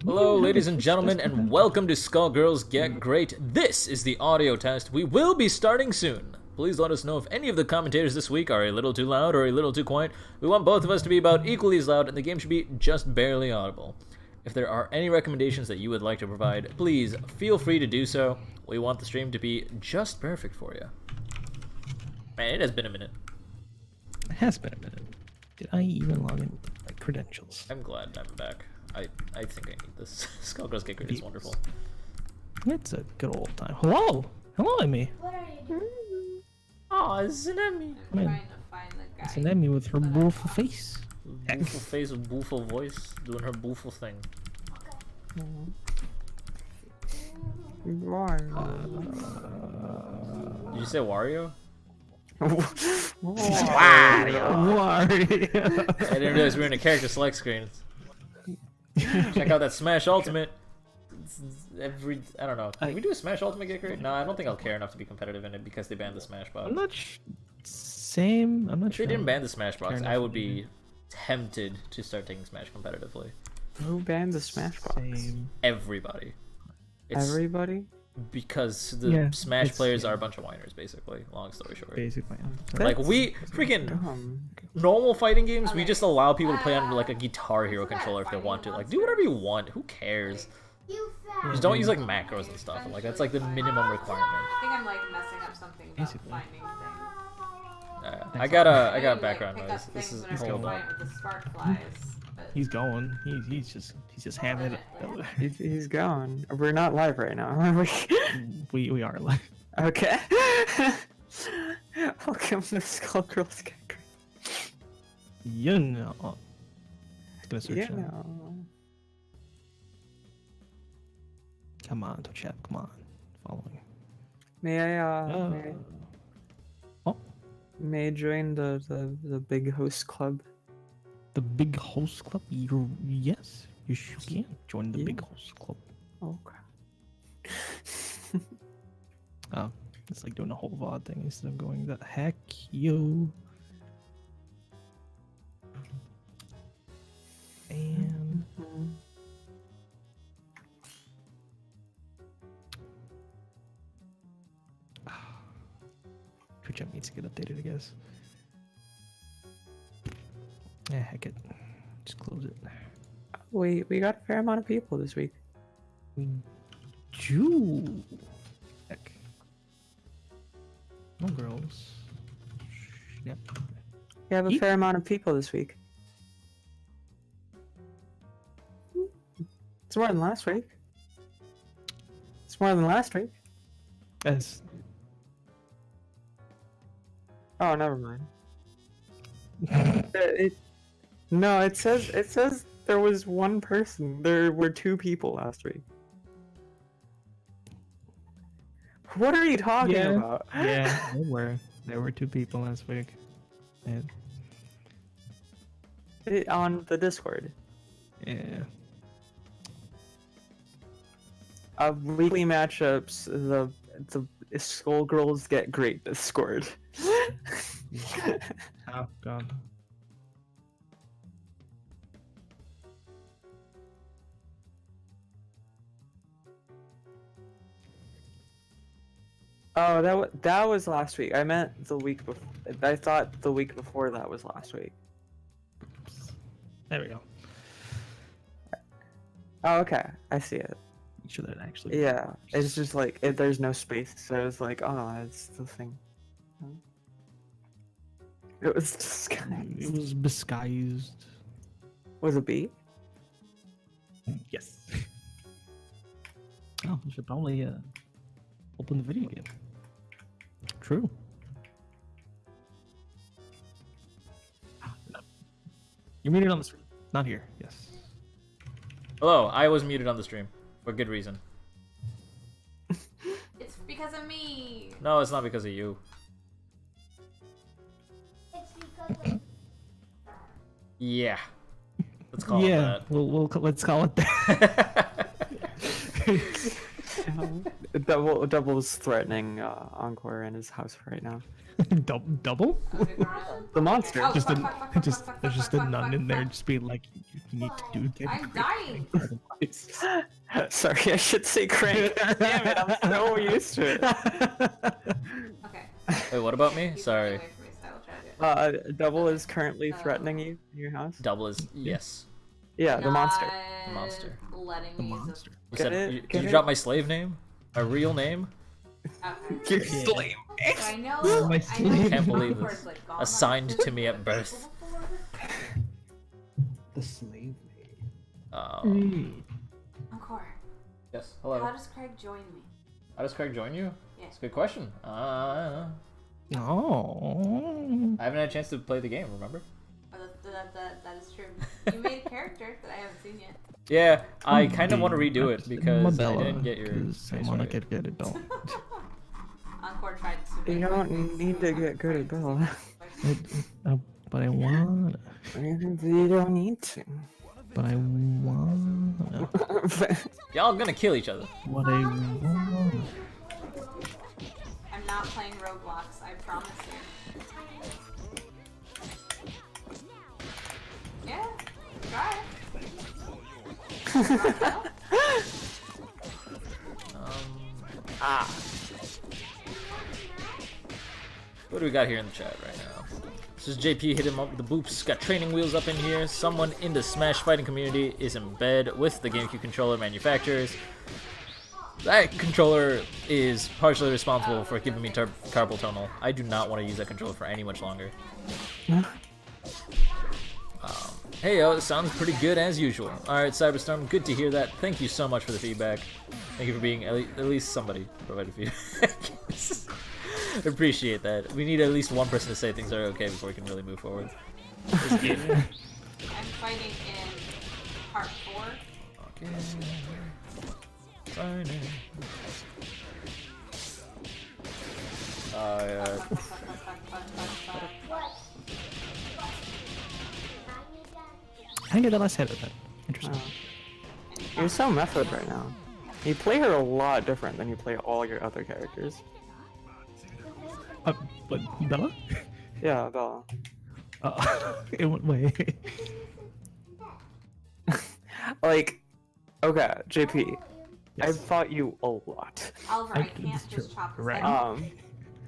Hello, ladies and gentlemen, and welcome to Skullgirls Get Great. This is the audio test. We will be starting soon. Please let us know if any of the commentators this week are a little too loud or a little too quiet. We want both of us to be about equally as loud, and the game should be just barely audible. If there are any recommendations that you would like to provide, please feel free to do so. We want the stream to be just perfect for you. Man, it has been a minute. It has been a minute. Did I even log in with my credentials? I'm glad I'm back. I think I need this. Skullgirls Get Great is wonderful. It's a good old time. Hello! Hello, Emmy! What are you doing? Oh, it's an Emmy. I'm trying to find the guy. It's an Emmy with her beautiful face. Beautiful face with beautiful voice, doing her beautiful thing. Did Did you say Wario? Wario! I didn't realize we were in a character select screen. Check out that Smash Ultimate. I don't know. Can we do a Smash Ultimate Get Great? No, I don't think I'll care enough to be competitive in it because they banned the Smash box. I'm not same. I'm not If sure. they didn't ban the Smash box, I would be tempted to start taking Smash competitively. Who banned the Smash box? Same. Everybody. It's Everybody? because the Yeah, Smash it's- players are a bunch of whiners, basically. Long story short. Basically. Like, we freaking Dumb. normal fighting games, we just allow people to play on like a Guitar Hero controller if they want to. Like, do whatever you want. Who cares? You Just don't use like macros and stuff. Like, that's like the minimum requirement. I think I'm like messing up something about Basically. finding things. I got Anyway, background pick noise. up This things is whenever hold you on. find with the spark flies. But He's going. He's just hamming it. He's gone. We're not live right now, are we? We are like. Okay. Welcome to Skullgirls Get Gr8. You know. Gonna search Yeah, it. no. Come on, Tochap. Come on. Following. May I, Oh, may I join the big host club? the big host club. Yes, you can join the big Yeah. host club. Okay. Oh, it's like doing a whole VOD thing instead of going the heck you. And Twitch app needs to get updated, I guess. Yeah, heck it. Just close it. We got a fair amount of people this week. We do. Heck. No girls. Yep. We have a Ye- fair amount of people this week. It's more than last week. It's more than last week. As Oh, never mind. No, it says there was one person. There were two people last week. What are you talking Yeah. about? yeah, there were two people last week. And On the Discord. yeah. Weekly matchups, the Skullgirls Get Great Discord. Oh god. Oh, that was last week. I meant the week before. I thought the week before that was last week. There we go. Oh, okay. I see it. Make sure that actually. Yeah, it's just like there's no space, so it's like, oh, it's the thing. It was It disguised. was disguised. Was a B? Yes. Oh, we should probably open the video game. True. No. You're muted on the stream. Not here. Yes. Hello, I was muted on the stream for good reason. it's because of me. No, it's not because of you. It's because of Yeah. Let's call yeah. it Let's call it that. that. Double is threatening Encore in his house right now. Double? Okay, go around. The monster. Oh, Just fuck, a, fuck, fuck, fuck, just fuck, there's fuck, just a fuck, nun fuck, in there, fuck. just being like, you need to do things. I'm dying. Sorry, I should say crank. Damn it, I'm so used to it. Okay. Wait, what about me? He's Sorry. running away from me, so I will try to do it. Double is currently threatening you in your house. Double is yes. Yeah, the monster. Not Monster. Letting The me use monster. You Get said it? did Get you it? drop my slave name? My real name? Okay. You're slave. So I know. My I slave. know Can't believe Encore's, this. like, gone Assigned on to me at birth. The slave Encore, Yes. how Hello. does Craig join me? How does Craig join you? Yeah. That's a good question. Oh. I haven't had a chance to play the game. Remember? Oh, that is true. You made a character that I haven't seen yet. Yeah, I kind of want to redo it because I Mabella, didn't get your 'cause I face wanna right. get good at Bella. Encore tried to. You make don't my face need to look get good at Bella. But I want. You don't need to. But I want. Y'all gonna kill each other. What I want. I'm not playing Roblox, I promise you. Yeah, try. What do we got here in the chat right now? This is JP, hit him up with the boops. Got training wheels up in here. Someone in the Smash fighting community is in bed with the GameCube controller manufacturers. That controller is partially responsible for giving me carpal tunnel. I do not want to use that controller for any much longer. Hey yo, it sounds pretty good as usual. Alright, Cyberstorm, good to hear that. Thank you so much for the feedback. Thank you for being at least somebody provided feedback. Appreciate that. We need at least one person to say things are okay before we can really move forward. I'm fighting in part 4. Okay. Fine. Yeah. I get the last hit of that. Interesting. You're so method right now. You play her a lot different than you play all your other characters. But Bella? Yeah, Bella. In what way? Like, okay, JP. Yes. I've fought you a lot. Oliver, I It's can't true. just chop his Right. head off. Um,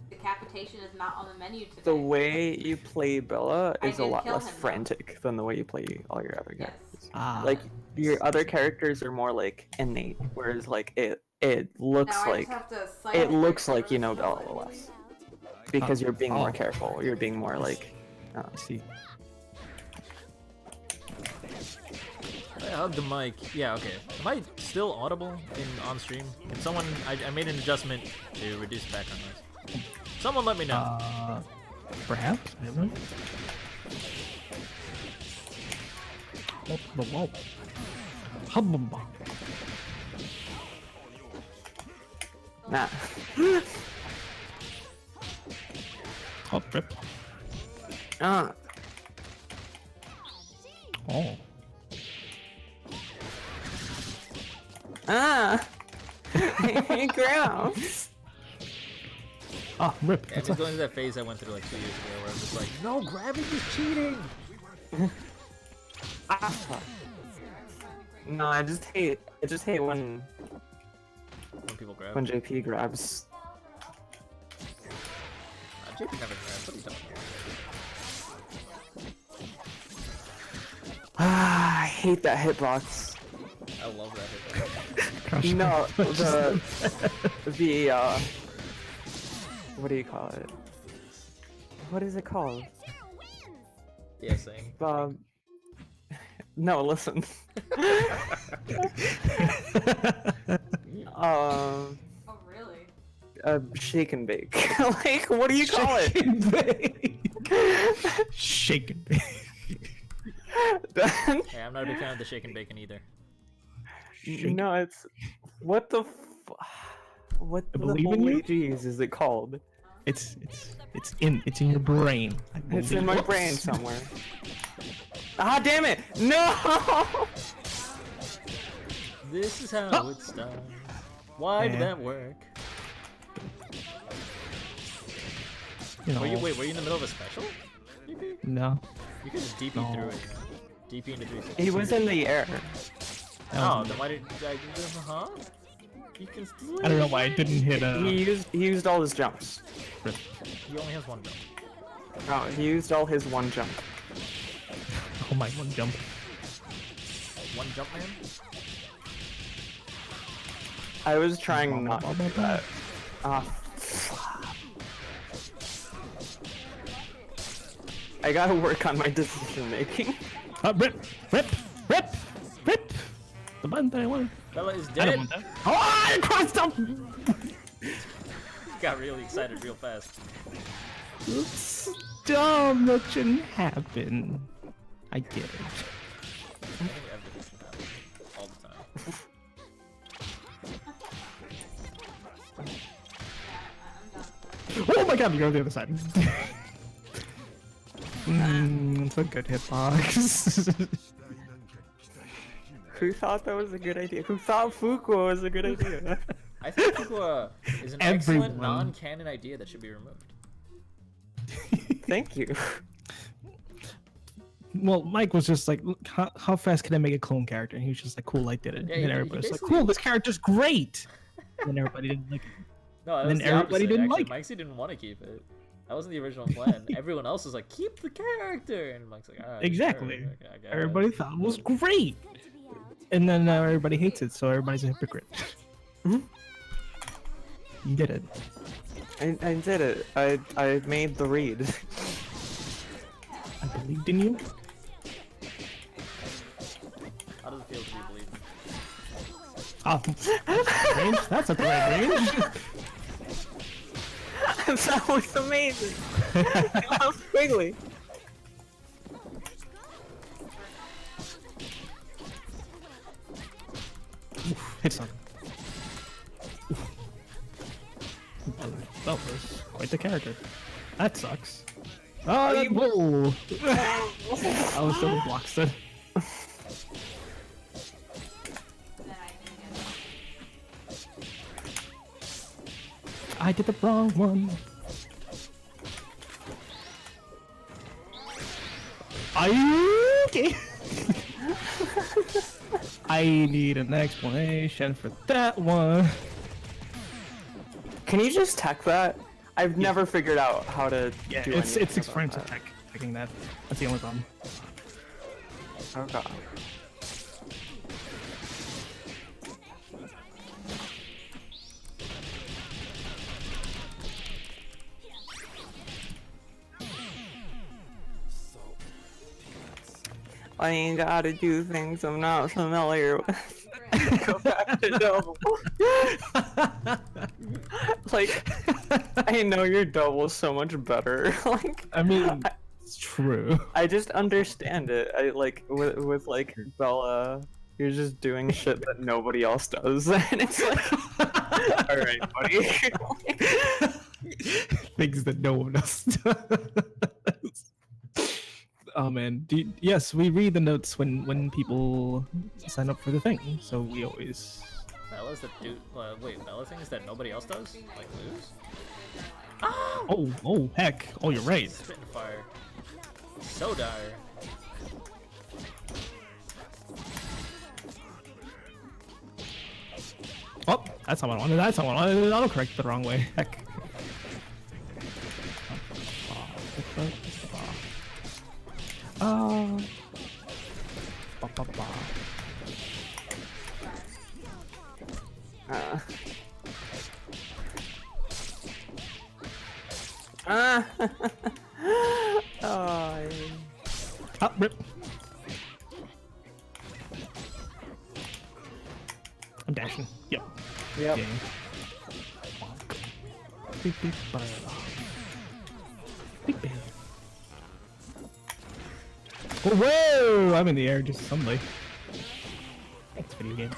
Decapitation is not on the menu today. the way you play Bella I is a did lot kill less him, though. frantic than the way you play all your other Yes. characters. Like, Like, your other characters are more like innate, whereas like it looks Now I like just have to it silently looks break like the you know roof. Bella less. Because you're being more oh. careful. You're being more like I see. I hugged the mic. Yeah, okay. Am I still audible on stream? Can someone... I made an adjustment to reduce background noise. Someone let me know. Perhaps? I don't know. Whoa. Hubbub. nah. Oh, rip. Ah. Oh. Ah. Hey, grounds. Ah, rip. Yeah, I'm That's just going through that phase I went through like 2 years ago where I'm just like, no, grabbing is cheating! No, I just hate when When people grab. JP grabs. JP never grabs. What are you talking about? Ah, I hate that hitbox. I love that hit. Crush. No, the what do you call it? What is it called? Yeah, saying. No, listen. Oh, really? Shake and bake. Like, what do you call it? Shake and bake. Hey, I'm not a big fan of the shake and bacon either. No, it's what the what I the believe in holy you? jeez is it called? It's in your brain. I It's in believe. my Whoops. brain somewhere. Ah, damn it! No! This is how it's done. Why did Yeah. that work? You know. Were you in the middle of a special? DP? No. You could just DP No. through it. DP into 360. He was in the air. Oh, then why did huh? You can I don't know why I didn't hit a. He used all his jumps. He only has one jump. No, he used all his one jump. Oh my, one jump. One jump man? I was trying not to do that. I gotta work on my decision making. Rip! Rip! Rip! Rip! The button that I wanted. Bella is I dead. don't want that. Oh, I crossed up! Got really excited real fast. It's dumb. That shouldn't happen. I get it. I think everything should happen all the time. Oh my god, you're on the other side. It's a good hitbox. Who thought that was a good idea? Who thought Fuqua was a good idea? I think Fuqua is an excellent Everyone. non-canon idea that should be removed. Thank you. Well, Mike was just like, "Look, how fast can I make a clone character?" And he was just like, "Cool, I did it." Yeah, And he then everybody was like, basically- "Cool, this character's great." And then everybody didn't like it. No, that And was then the everybody opposite, didn't actually. like it. Mikesy didn't want to keep it. That wasn't the original plan. Everyone else was like, keep the character! And Mike's like, alright. Exactly. Sure, I guess." Everybody thought it was great. And then now everybody hates it, so everybody's a hypocrite. Mhm. You did it. I did it. I made the read. I believed in you. How does it feel to be believed? Range? That's at the right range. That was amazing. That was squiggly. Hit on. That was quite the character. That sucks. Oh, that, whoa! I was so blocks then. Then I can get I did the wrong one. Are you okay? I need an explanation for that one. Can you just tech that? I've never figured out how to Yeah, do it's anything 6 about frames that. of tech. Picking that. That's the only problem. Oh god. I ain't gotta do things I'm not familiar with. Go back to double. Like, I know your double so much better. Like, I mean, it's true. I just understand it. I like with like Bella, you're just doing shit that nobody else does, and it's like, all right, buddy. Things that no one else does. Oh man, yes, we read the notes when people sign up for the thing, so we always. Bella's that dude. Wait, Bella things that nobody else does? Like lose? Oh, heck! Oh, you're right. Spitting fire. So dire. Oh, that's not what I wanted. That's not what I wanted. Autocorrect the wrong way. Heck. Oh. Ba, ba, ba. Oh, Ah, rip. I'm dashing. Yep. yep. Yeah. Beep, beep, ba. Beep, beep. Oh, whoa! I'm in the air just suddenly. Thanks, video game.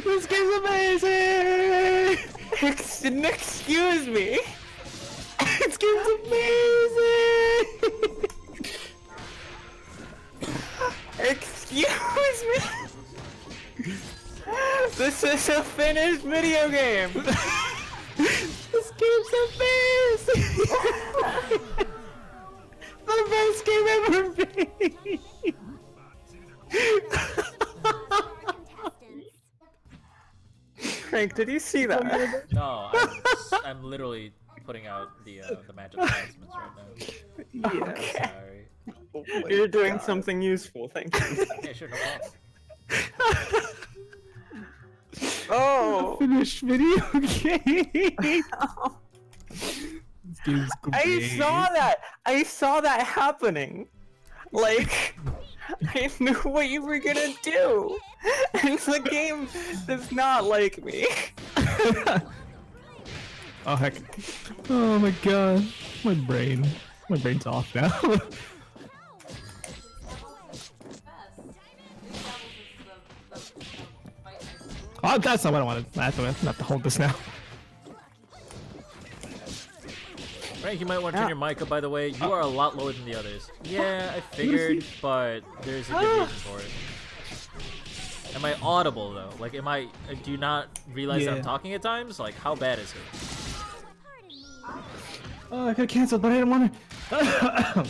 This game's amazing! Excuse me. This game's amazing! Excuse me. This is a finished video game. This game's the best! The best game ever made! Frank, did you see that? No, I'm literally putting out the matchup announcements right now. Yeah. Okay. Sorry. You're doing something useful, thank you. Yeah, sure, no problem. Oh! Finished video game! This game's I great. I saw that happening. Like, I knew what you were gonna do. And the game does not like me. Oh heck. Oh my god. My brain's off now. Oh, that's not what I wanted. I have to hold this now. Frank, you might want to turn your mic up, by the way. You are a lot lower than the others. Yeah, I figured, but there's a good reason for it. Am I audible, though? Like, do you not realize that I'm Yeah. talking at times? Like, how bad is it? Oh, I got canceled, but I didn't want to.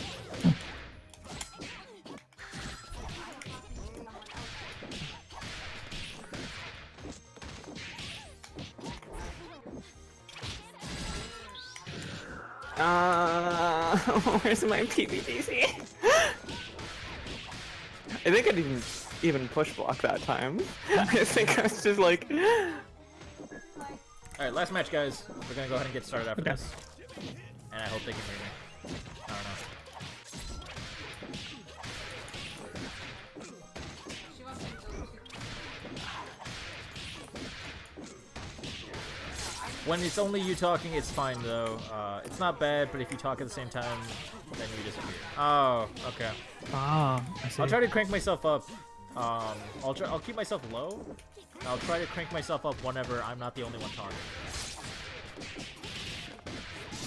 Where's my PVDC? I think I didn't even push block that time. I think I was just like... Alright, last match, guys. We're gonna go ahead and get started after Okay. this. And I hope they can hear me. I don't know. She wants me to do When it's only you talking, it's fine, though. It's not bad, but if you talk at the same time, then you disappear. Oh, okay. Ah, I see. I'll try to crank myself up. I'll keep myself low. I'll try to crank myself up whenever I'm not the only one talking.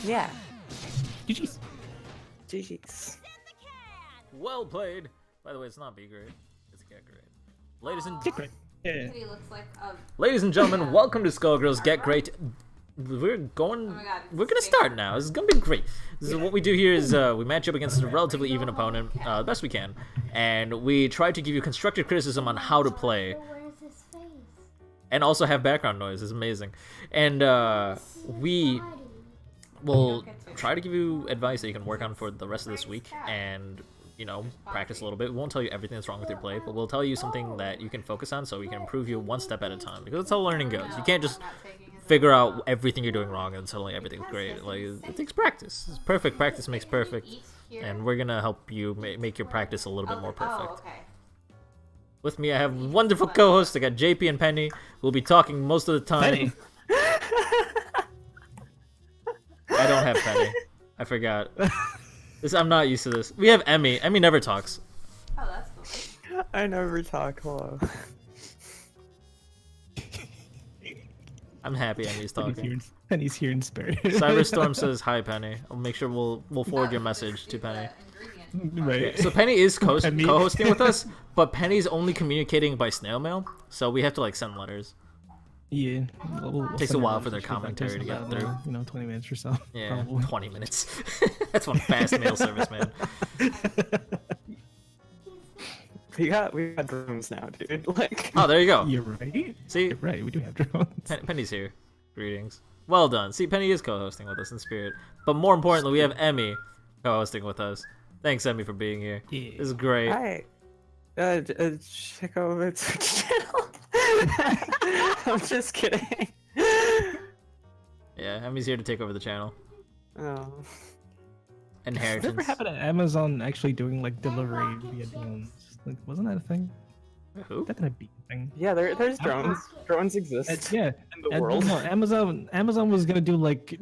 Yeah. GG's. GG's. Well played. By the way, it's not B grade. It's Get Grade. Yeah. He looks like a. Ladies and gentlemen, welcome to Skullgirls Get Gr8. We're going. Oh my God, We're gonna start now. This is gonna be great. This is what we do here is we match up against a relatively even opponent, the best we can, and we try to give you constructive criticism on how to play, Where's his face? and also have background noise. It's amazing, and we will try to give you advice that you can work on for the rest of this week, and practice a little bit. We won't tell you everything that's wrong with your play, but we'll tell you something that you can focus on so we can improve you one step at a time, because that's how learning goes. You can't just figure out everything you're doing wrong and suddenly everything's great. Like, it takes practice. It's perfect. Practice makes perfect, and we're gonna help you make your practice a little bit more perfect. Oh, okay. With me, I have wonderful co-hosts. I got JP and Penny. We'll be talking most of the time. Penny. I don't have Penny. I forgot. I'm not used to this. We have Emmy. Emmy never talks. Oh, that's cool. I never talk, hello. I'm happy Emmy's talking. Penny's here in spirit. Cyberstorm says hi, Penny. I'll make sure we'll forward your message to Penny. Right. So Penny is Penny. co-hosting with us, but Penny's only communicating by snail mail, so we have to send letters. Yeah. We'll Takes a send while it for their to commentary to get about, through. 20 minutes or so. Yeah, probably. 20 minutes. That's one fast mail service, man. We got drones now, dude. Like, Oh, there you go. You're right. See, You're right. We do have drones. Penny's here. Greetings. Well done. See, Penny is co-hosting with us in spirit. But more importantly, we have Emmy co-hosting with us. Thanks, Emmy, for being here. Yeah. This is great. hi. Check over Twitch channel. I'm just kidding. Yeah, Emmy's here to take over the channel. Oh. Whatever Inheritance. happened to Amazon actually doing delivery via drones? Wasn't that a thing? Who? That didn't be a thing. Yeah, there's drones. Drones exist Yeah. in the world. No, Amazon was gonna do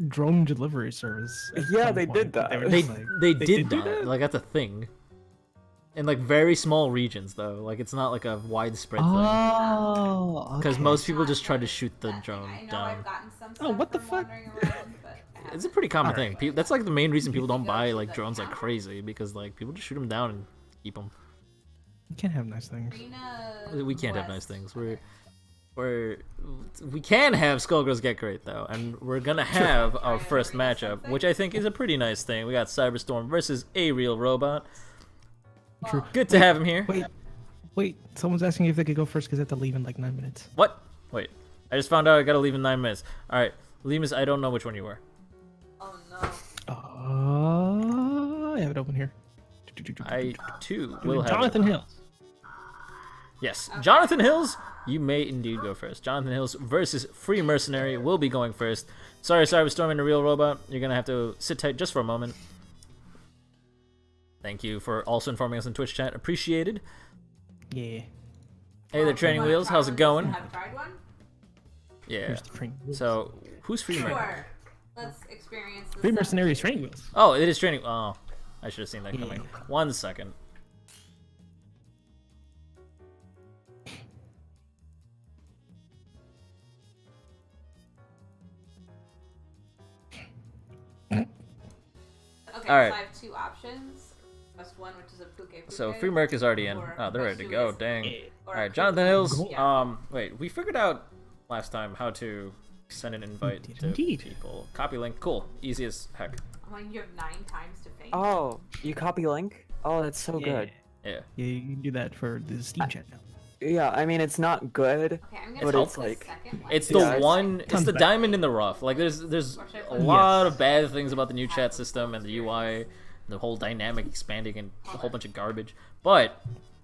drone delivery service. at Yeah, some they point, did but that. were They just like- they they did did do that. that? That's a thing. In very small regions though. It's not a widespread thing. Oh. Because okay. most people just try to shoot the That drone thing. I know down. I've gotten some Oh, stuff what the from fuck? wandering around, but I It's a pretty common Alright. thing. That's the main reason people don't buy drones like crazy, because people just shoot them down and keep them. You can't have nice things. Arena We can't have nice West. things. We can have Skullgirls Get Great though, and we're gonna have our first matchup, which I think is a pretty nice thing. We got Cyberstorm versus a real robot. True. Good to have him here. Wait. Someone's asking if they could go first because they have to leave in like 9 minutes. What? Wait. I just found out I gotta leave in 9 minutes. Alright. Lemus, I don't know which one you were. Oh no. I have it open here. I, too, will have Jonathan it. Hills. Yes. Jonathan Hills, you may indeed go first. Jonathan Hills versus Free Mercenary will be going first. Sorry, Cyberstorm and a real robot. You're gonna have to sit tight just for a moment. Thank you for also informing us in Twitch chat. Appreciated. Yeah. Hey there, Training Wheels. How's it going? Have tried one? Yeah. Here's the training wheels. So, who's Free Mercenary? Sure. Let's experience this. Free Mercenaries training wheels. Oh, it is training. Oh, I should have seen that coming. 1 second. Okay, All right. so I have 2 options. Press 1, which is a Puke. So Free Merc is already in. Or Oh, they're ready to Press go. 2 is- Dang. or All right, Puke. Jonathan Hills. Yeah. Wait, we figured out last time how to send an invite to Indeed. people. Copy link. Cool. Easy as heck. I'm like, you have 9 times to faint. Oh, you copy link? Oh, that's so good. Yeah. Yeah, you can do that for the Steam chat now. Yeah, I mean it's not good. Okay, I'm gonna But press it's the like- second one. It's Yeah, the it's- one. It's Comes the back. diamond in the rough. Like there's a lot of bad things about the new chat system and the UI, the whole dynamic expanding and a whole bunch of garbage. But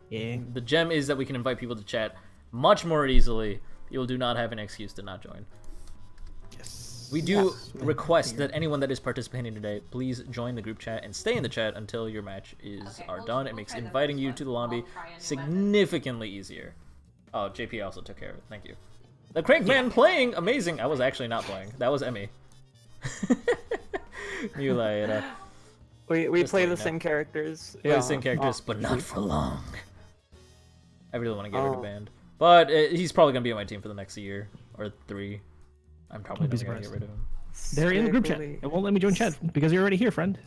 Yeah. the gem is that we can invite people to chat much more easily. People do not have an excuse to not join. Yes. We do Yes. request that anyone that is participating today, please join the group chat and stay in the chat until your match is Okay, are we'll- done. It we'll makes try the inviting first you one. to the lobby I'll try and significantly easier. Oh, JP also took care of it. Thank you. The Crank Man playing amazing. I was actually not playing. That was Emmy. You later. We Just play let the me know. same characters. Yeah, the same characters, Oh, but not for long. I really want to get rid of Oh. Band, but he's probably gonna be on my team for the next year or 3. I'm probably I'd be never gonna get surprised. rid of him. They're in the group chat. Stickly. It won't let me join chat because you're already here, friend.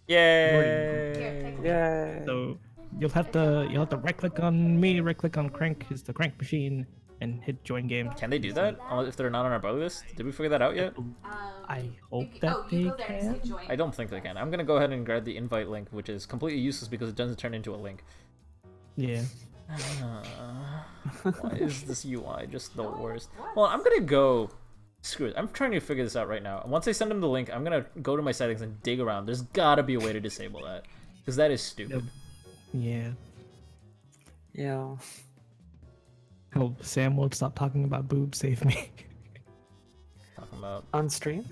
Yay! take Yay. So you'll have to right click on me, right click on Crank, is the Crank machine, and hit join game. Can they do that if they're not on our brother list? Did we figure that out yet? I hope you, that oh, they you go there and can. say join. I don't think they can. I'm gonna go ahead and grab the invite link, which is completely useless because it doesn't turn into a link. Yeah. Why is this UI just the worst? Well, I'm gonna go. Screw it. I'm trying to figure this out right now. Once I send them the link, I'm gonna go to my settings and dig around. There's gotta be a way to disable that, because that is stupid. Yeah. Yeah. Oh, Sam won't stop talking about boobs. Save me. Talking about. On stream?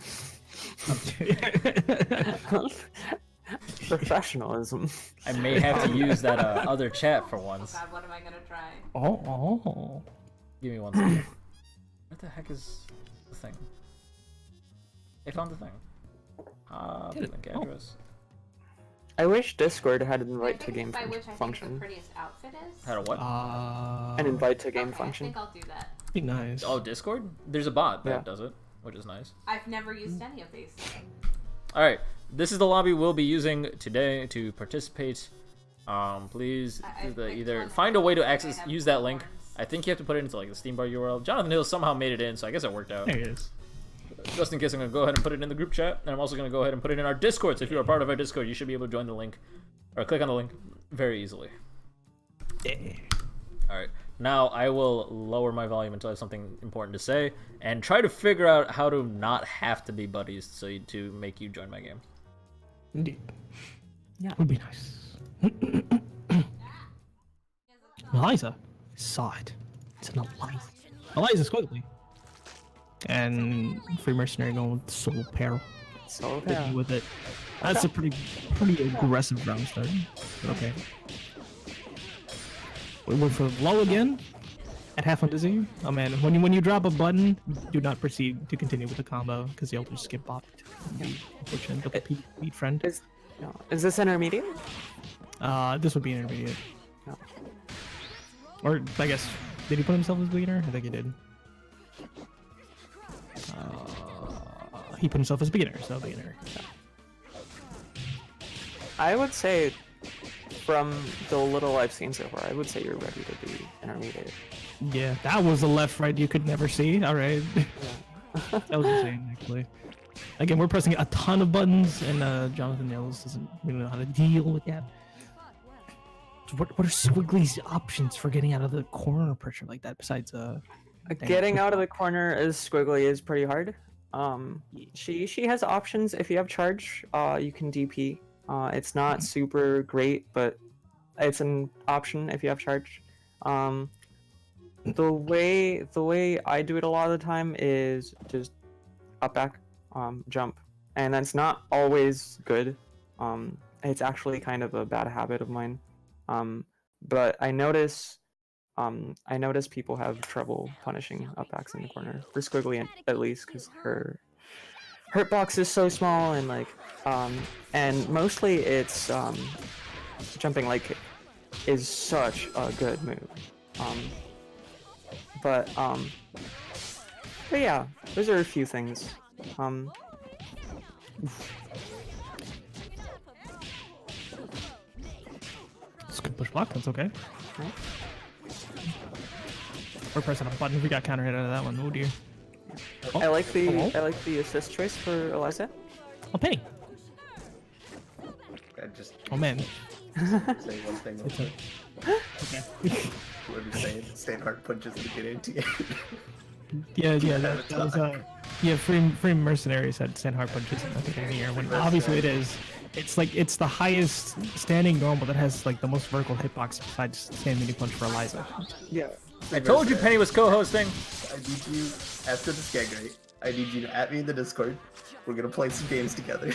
Professionalism. I may have to use that other chat for Oh once. god, what am I gonna try? Oh. Give me 1 second. What the heck is the thing? I found the thing. Did it? Link Oh. address. I wish Discord had an invite to I think game by which I think the function. prettiest outfit is. How to what? An invite to game Okay, function. I think I'll do that. Be nice. Oh, Discord? There's a bot that Yeah. does it, which is nice. I've never used any of these. Alright, this is the lobby we'll be using today to participate. Please I picked either one find a way to that I access, have use that link. forms. I think you have to put it into like the Steam bar URL. Jonathan Hill somehow made it in, so I guess it worked out. There it is. Just in case, I'm going to go ahead and put it in the group chat, and I'm also going to go ahead and put it in our Discord. So if you're a part of our Discord, you should be able to join the link, or click on the link very easily. Yeah. Alright, now I will lower my volume until I have something important to say, and try to figure out how to not have to be buddies to make you join my game. Indeed. Yeah. Would be nice. Eliza saw it. It's an Eliza. Eliza Squiggly. And Free Mercenary going with Soul Peril. So Sticking yeah. with it. That's a pretty aggressive round start. But okay. We went for low again. At half on dizzy. Oh man, when you drop a button, do not proceed to continue with the combo because you'll just get bopped. Unfortunate double beat friend. Is this intermediate? This would be intermediate. No. Or I guess, did he put himself as beginner? I think he did. He put himself as beginner, so beginner. I would say from the little I've seen so far, I would say you're ready to be intermediate. Yeah, that was a left right you could never see. All right. That was insane, actually. Again, we're pressing a ton of buttons, and Jonathan Yells doesn't really know how to deal with that. What are Squiggly's options for getting out of the corner pressure like that? Besides, Getting out of the corner as Squiggly is pretty hard. She has options. If you have charge, you can DP. It's not super great, but it's an option if you have charge. The way I do it a lot of the time is just up back, jump, and that's not always good. It's actually kind of a bad habit of mine. But I notice people have trouble punishing up backs in the corner for Squiggly at least, because her hitbox is so small, and like and mostly it's jumping like is such a good move. But yeah, those are a few things. it's good push block. That's okay. Right. We're pressing a button. We got counter hit out of that one. Oh dear. I like hello? the assist choice for Eliza. Oh, Penny. I just Oh man. say one thing. Real quick. Okay. What are you saying? Stand hard punches to get into it. Yeah, that was yeah. Free mercenaries had stand hard punches at the beginning of the year. When obviously it is. It's like it's the highest standing normal that has like the most vertical hitbox besides stand mini punch for Eliza. Yeah. I told you Penny was co-hosting. I need you, after this Get Great, I need you to add me in the Discord. We're gonna play some games together.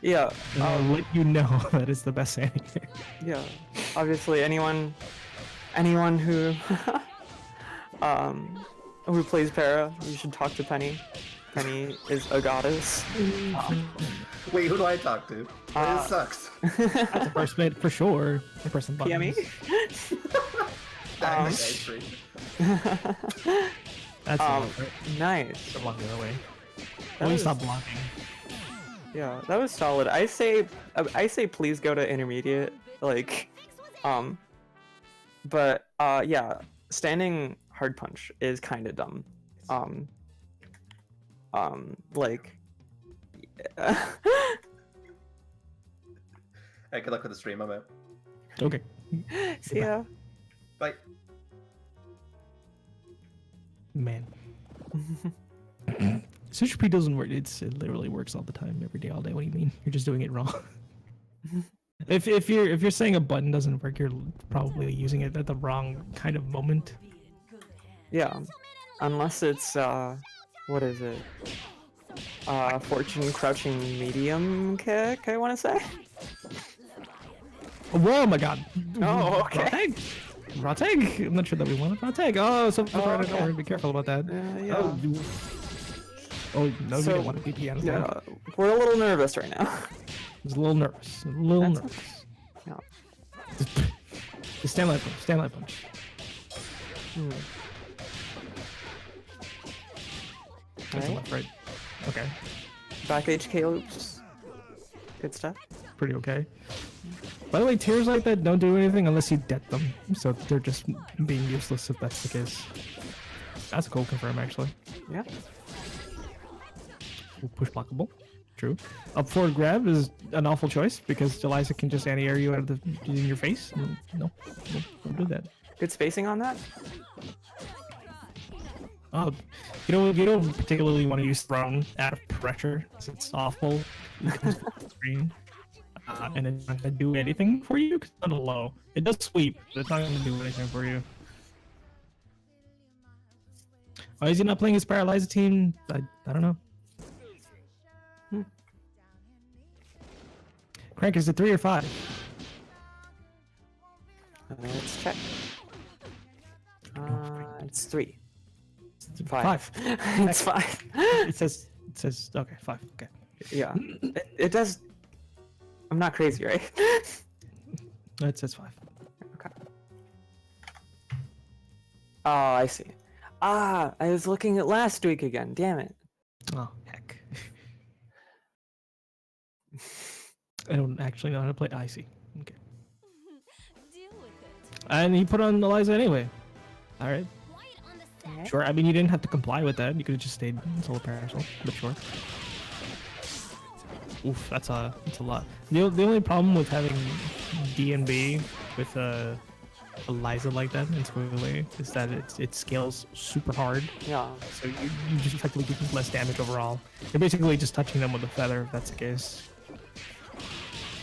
Yeah. And I'll let you know that is the best standing. Yeah. Obviously, anyone who who plays Para, you should talk to Penny. Penny is a goddess. Wait, who do I talk to? This sucks. That's the first mate for sure. The person PME? Nice. That's Nice. block the other way. That Please was- stop blocking. Yeah, that was solid. I say please go to intermediate. Like, but yeah, standing hard punch is kind of dumb. Like. Hey, good luck with the stream, I'm out. Okay. See ya. Bye. Man. Such P doesn't work. It literally works all the time, every day, all day. What do you mean? You're just doing it wrong. if you're saying a button doesn't work, you're probably using it at the wrong kind of moment. Yeah, unless it's what is it? Fortune crouching medium kick, I want to say. Whoa, my god. Oh, okay. Roteg. I'm not sure that we want Roteg. Oh, so okay. be careful about that. Yeah. Oh no, we So, don't want to DP out of that. Yeah, we're a little nervous right now. Just a little nervous. A little That's nervous. Yeah. Just stand like punch. Stand like punch. Hmm. That's a Alright. left, right. Okay. Back HK loops. Good stuff. Pretty okay. By the way, tiers like that don't do anything unless you det them. So they're just being useless if that's the case. That's a cool confirm, actually. Yeah. Push blockable. True. Up forward grab is an awful choice because Eliza can just anti-air you out of the in your face. No, don't do that. Good spacing on that. Oh, you don't particularly want to use thrown out of pressure. 'Cause it's awful. You can screen, and it's not gonna do anything for you because it's not a low. It does sweep, but it's not gonna do anything for you. Why is he not playing his Paralyzer team? I don't know. Crank, is it 3 or 5? Let's check. It's 3. It's 5. It's 5. It says okay, 5. Okay. Yeah. It does. I'm not crazy, right? It says 5. Okay. Oh, I see. I was looking at last week again. Damn it. Oh heck. I don't actually know how to play icy. Okay. And he put on Eliza anyway. All right. Yeah. Sure. I mean, you didn't have to comply with that. You could have just stayed solo parasol. But sure. Oof, that's a lot. The only problem with having D&B with Eliza like that in Squigly is that it scales super hard. Yeah. So you just effectively get less damage overall. You're basically just touching them with a feather if that's the case.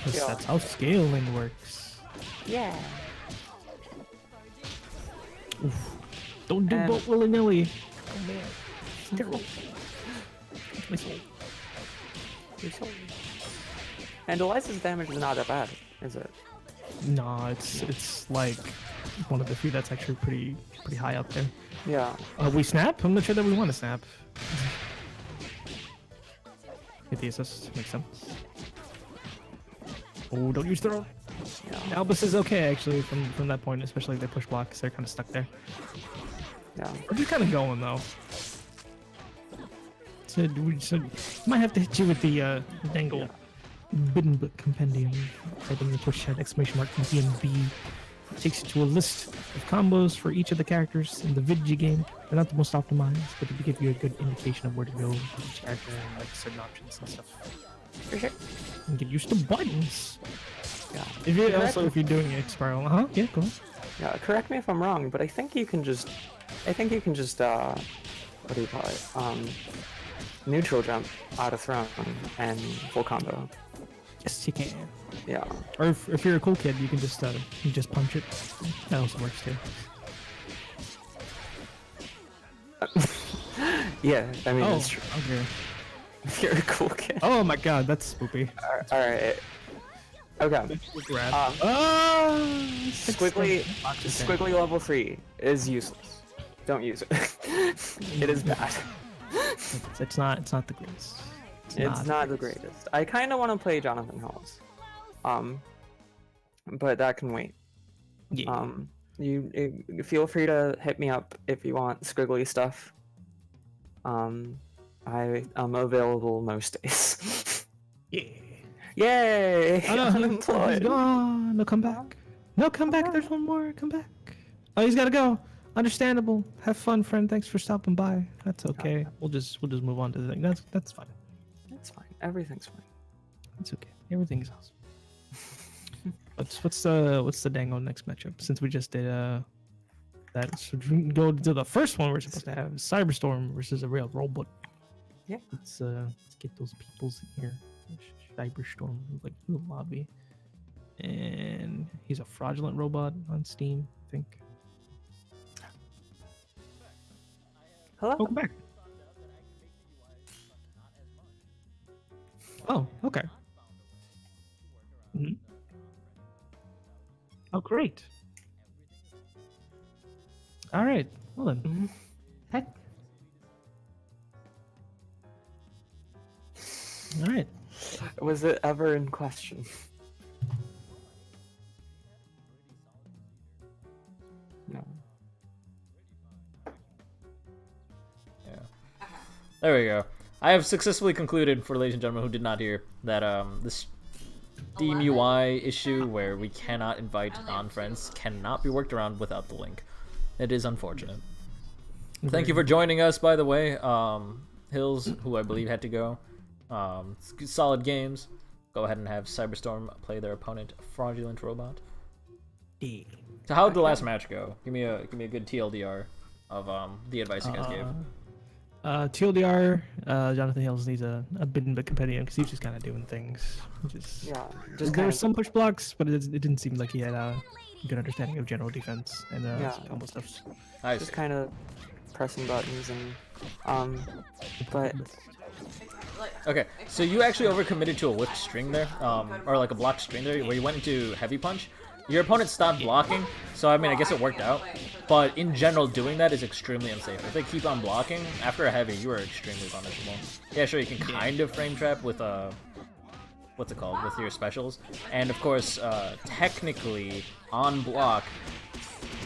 'Cause Yeah. that's how scaling works. Yeah. Oof. Don't do And- both willy-nilly. Oh man. Terrible. My soul. And Eliza's damage is not that bad, is it? No, it's like one of the few that's actually pretty high up there. Yeah. We snap? I'm not sure that we want to snap. Get the assist. Makes sense. Oh, don't use throw. Yeah. Albus is okay actually from that point, especially if they push block, 'cause they're kind of stuck there. Yeah. We're just kind of going though. So we might have to hit you with the dangle bidden book compendium. Type in the push head exclamation mark DNB. It takes you to a list of combos for each of the characters in the Vidgy game. They're not the most optimized, but they give you a good indication of where to go with each character and like certain options and stuff. For sure. And get used to buttons. Yeah. If you're Correct- also if you're doing it spiral, yeah, go on. Yeah, correct me if I'm wrong, but I think you can just what do you call it? Neutral jump out of throne and full combo. Yes, you can. Yeah. Or if you're a cool kid, you can just punch it. That also works too. Yeah, I mean, Oh, it's true. okay. If you're a cool kid. Oh my god, that's spoopy. Alright. Okay. Grab. Squiggly, Squiggly level 3 is useless. Don't use it. It is bad. It's not the greatest. It's not the greatest. I kind of want to play Jonathan Halls. But that can wait. Yeah. You feel free to hit me up if you want squiggly stuff. I am available most days. Yeah. Yay! Oh, no, he's Unemployed. gone. No, come back. No, come back. There's one more. Come back. Oh, he's gotta go. Understandable. Have fun, friend. Thanks for stopping by. That's okay. We'll just move on to the thing. That's fine. It's fine. Everything's fine. It's okay. Everything's awesome. what's the dango next matchup? Since we just did that, so we can go to the first one we're supposed to have Cyberstorm versus a real robot. Yeah. Let's get those peoples in here. Cyberstorm, like in the lobby, and he's a fraudulent robot on Steam, I think. Hello. Welcome back. Oh, okay. Mhm. Oh, great. All right. Well then. Heck. All right. Was it ever in question? No. There we go. I have successfully concluded, for ladies and gentlemen who did not hear, that this Steam 11? UI issue where we cannot invite non-friends cannot be worked around without the link. It is unfortunate. Thank you for joining us, by the way. Hills, who I believe had to go. Solid games. Go ahead and have Cyberstorm play their opponent, Fraudulent Robot. Yeah. So how did the last match go? Give me a good TLDR of the advice you guys gave. TLDR, Jonathan Hills needs a bit of a compendium because he's just kind of doing things. Just, Yeah. Just there kind were of. some push blocks, but it didn't seem like he had a good understanding of general defense and Yeah. combo stuff. I Just see. kind of pressing buttons and but Okay, so you actually overcommitted to a whipped string there, or like a blocked string there, where you went into heavy punch. Your opponent stopped blocking, so I mean, I guess it worked out. But in general, doing that is extremely unsafe. If they keep on blocking, after a heavy, you are extremely punishable. Yeah, sure, you can kind of frame trap with what's it called, with your specials. And of course, technically, on block,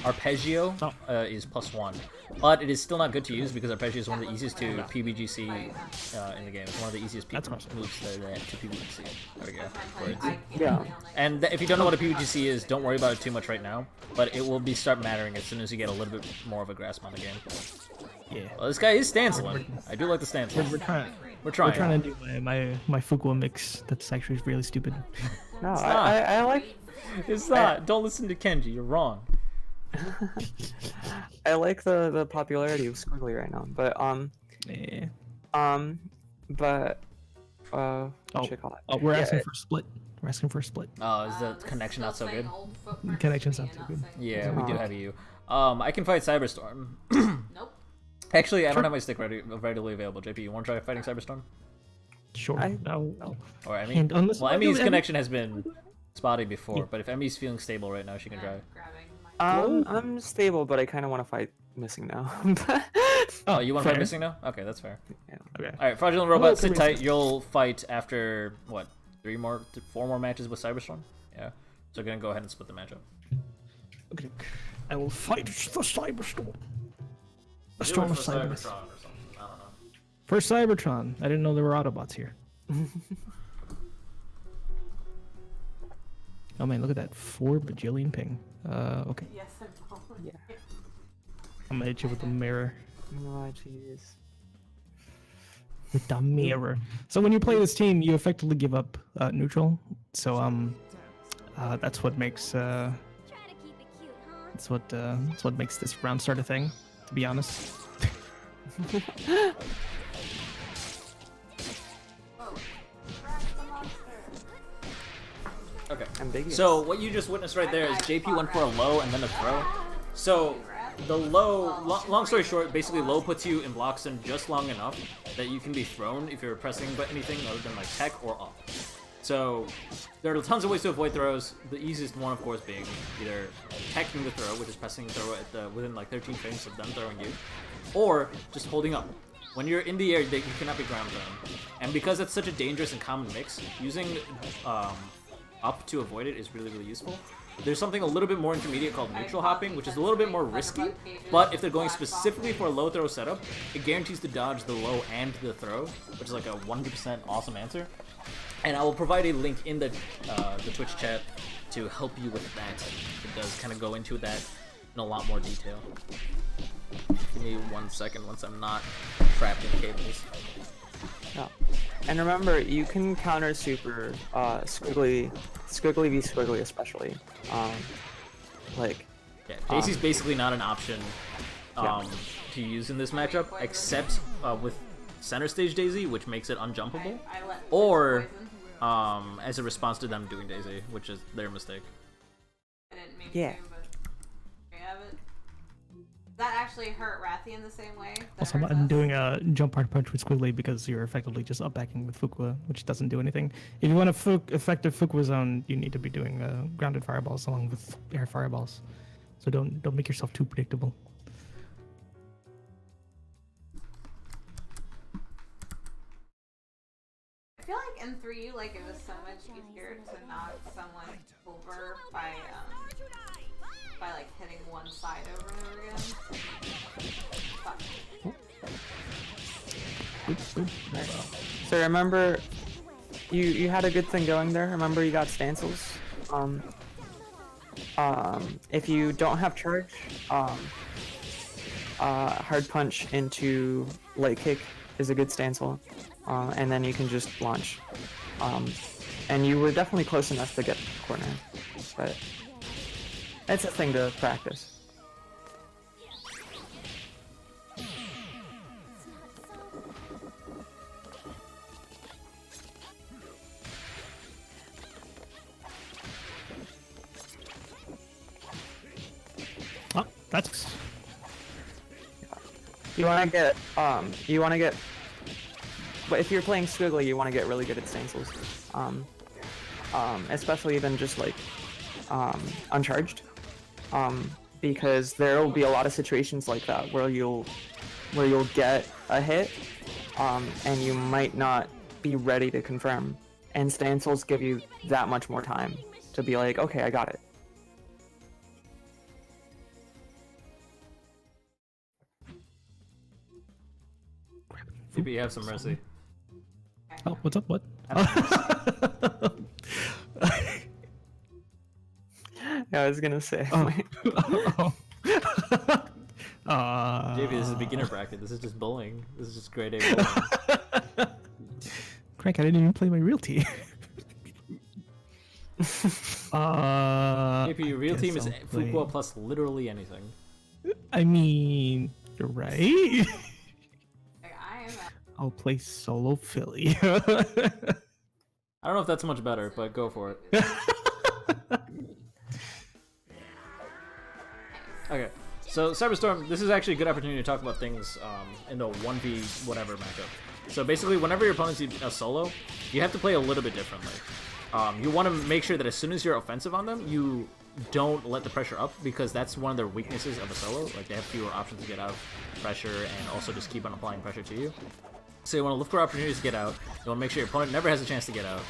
Arpeggio Oh. is +1, but it is still not good to use because Arpeggio is one of the easiest to PBGC in the game. It's one of the easiest That's awesome. moves there to PBGC. There we go. I Words. can't Yeah. feel it. And if you don't know what a PBGC is, don't worry about it too much right now, but it will start mattering as soon as you get a little bit more of a grasp on the game. Yeah. Well, this guy is stanceling. I do like the stancing. We're trying. We're We're trying. trying to do my Fuqua mix. That's actually really stupid. No, not. I like It's not. Don't listen to Kenji. You're wrong. I like the popularity of Squiggly right now, but Yeah. but what Oh. should I call it? Oh, we're Yeah, asking for a split. We're asking for a split. Oh, is the This connection still not so saying good? old footprints Connection's to me not too and good. saying- Yeah, we do have you. I can fight Cyberstorm. Nope. Actually, I don't have my stick readily available. JP, you want to try fighting Cyberstorm? Sure. No. Or Emmy? And unless Well, I do Emmy's Emmy- connection has been spotty before, Yeah. but if Emmy's feeling stable right now, she can try. Grabbing my I'm stable, but I kind of want to fight Missing now. Oh, you want to fight fair. Missing now? Okay, that's fair. Okay. Alright, Fraudulent Robot, Oh, sit please. tight. You'll fight after, what, 4 more matches with Cyberstorm? Yeah. So we're gonna go ahead and split the matchup. Okay. I will fight the Cyberstorm. The storm of Cybertron. I don't know. For Cybertron. I didn't know there were Autobots here. Oh man, look at that. 4 bajillion ping. Okay. yes, I'm following. Yeah. I'm gonna hit you with the mirror. Oh, jeez. With the mirror. So when you play this team, you effectively give up neutral. So that's what makes that's what makes this round start a thing. To be honest. Oh, crash the monster. Okay. Ambiguous. So what you just witnessed right there is JP went for a low and then a throw. So the low, long story short, basically low puts you in block stun just long enough that you can be thrown if you're pressing but anything other than like tech or up. So there are tons of ways to avoid throws. The easiest one, of course, being either teching the throw, which is pressing throw at within like 13 frames of them throwing you, or just holding up. When you're in the air, you cannot be ground thrown. And because it's such a dangerous and common mix, using up to avoid it is really, really useful. There's something a little bit more intermediate called neutral hopping, which is a little bit more risky, but if they're going specifically for a low throw setup, it guarantees to dodge the low and the throw, which is like a 100% awesome answer. And I will provide a link in the Twitch chat to help you with that. It does kind of go into that in a lot more detail. Give me 1 second once I'm not trapped in cables. Yeah. And remember, you can counter super squiggly v squiggly especially. Like Yeah, Daisy's basically not an option to use in this matchup, except with center stage Daisy, which makes it unjumpable, I let or poison. as a response to them doing Daisy, which is their mistake. I didn't mean Yeah. to, but there you have it. That actually hurt Rathian the same way. That Also, hurts I'm us. doing a jump hard punch with Squiggly because you're effectively just up backing with Fuqua, which doesn't do anything. If you want a effective Fuqua zone, you need to be doing grounded fireballs along with air fireballs. So don't make yourself too predictable. I feel like in 3, like it was so much easier to knock someone over by like hitting one side over and over again. Fuck. so, remember, you had a good thing going there. Remember, you got stancels. If you don't have charge, hard punch into light kick is a good stancel, and then you can just launch. And you were definitely close enough to get the corner, but it's a thing to practice. Oh, that's You want to get, but if you're playing Squiggly, you want to get really good at stancels. Especially even just like, uncharged. Because there will be a lot of situations like that where you'll get a hit, and you might not be ready to confirm. And stancels give you that much more time to be like, okay, I got it. Maybe you have some mercy. Oh, what's up? What? Yeah, I was gonna say. Oh. JP, this is beginner bracket. This is just bullying. This is just grade A bullying. Crank, I didn't even play my realty. JP, your real guess team is I'll play- Fuqua plus literally anything. I mean, you're right. Like, I am at I'll play solo Philly. I don't know if that's much better, but go for it. Okay, so Cyberstorm, this is actually a good opportunity to talk about things in the 1v whatever matchup. So basically, whenever your opponent's a solo, you have to play a little bit differently. You want to make sure that as soon as you're offensive on them, you don't let the pressure up, because that's one of their weaknesses of a solo. Like, they have fewer options to get out of pressure and also just keep on applying pressure to you. So you want to look for opportunities to get out. You want to make sure your opponent never has a chance to get out.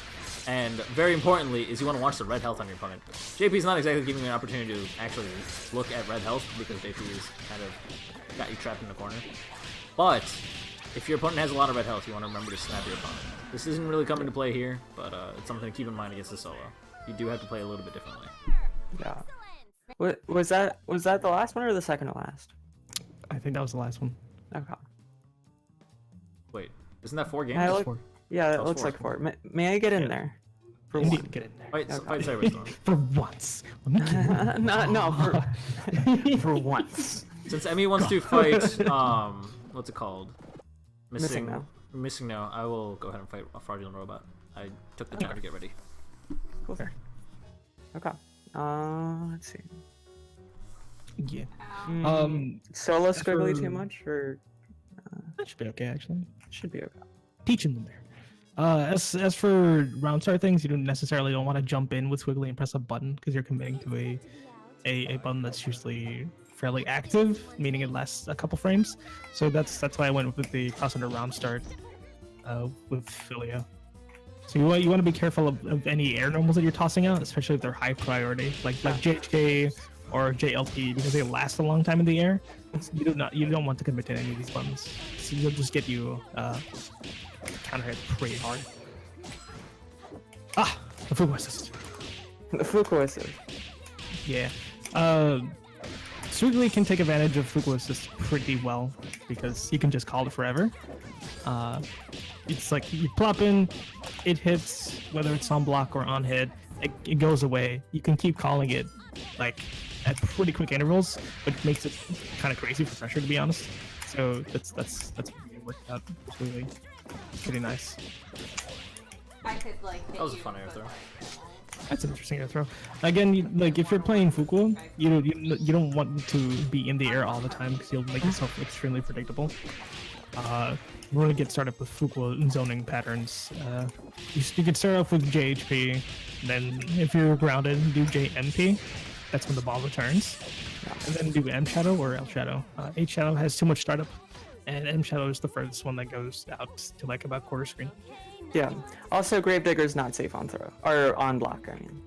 And very importantly is you want to watch the red health on your opponent. JP's not exactly giving you an opportunity to actually look at red health, because JP's kind of got you trapped in the corner. But if your opponent has a lot of red health, you want to remember to snap your opponent. This isn't really coming to play here, but it's something to keep in mind against the solo. You do have to play a little bit differently. Yeah. What was that? Was that the last one or the second to last? I think that was the last one. Okay. Wait, isn't that 4 games? I look- Four. Yeah, That it was looks 4. like 4. May I get in Yeah. there? For Indeed, one. get in there. Fight, Okay. fight Cyberstorm. For once. I'm not kidding. no, for once. Since Emmy wants to fight, what's it called? Missing Now. Missing Now. I will go ahead and fight a fraudulent robot. I took the time to get ready. Cool. Okay. Let's see. Yeah. Ow. Solo as squiggly for- too much, or That should be okay, actually. should be okay. Teaching them there. As for round start things, you don't necessarily want to jump in with Squiggly and press a button, because you're committing to a button that's usually fairly active, meaning it lasts a couple frames. So that's why I went with the toss under round start with Philia. So you want to be careful of any air normals that you're tossing out, especially if they're high priority, like JHK or JLT, because they last a long time in the air. So you don't want to commit to any of these buttons. So you'll just get you counter hit pretty hard. Ah, the Fugu assist. The Fuku assist. Yeah. Squiggly can take advantage of Fugu assist pretty well, because he can just call it forever. It's like you plop in, it hits, whether it's on block or on hit, it goes away. You can keep calling it like at pretty quick intervals, but it makes it kind of crazy for pressure, to be honest. So that's really worked out. It's really pretty nice. I could like hit That was a you, fun air but, throw. like, That's an interesting air throw. Again, like if you're playing Fuku, you don't want to be in the air all the time, because you'll make yourself extremely predictable. We're gonna get started with Fuku zoning patterns. You can start off with JHP, then if you're grounded, do JMP. That's when the ball returns, and then do M Shadow or L Shadow. H Shadow has too much startup, and M Shadow is the furthest one that goes out to like about quarter screen. Yeah. Also, Gravedigger's not safe on throw or on block. I mean.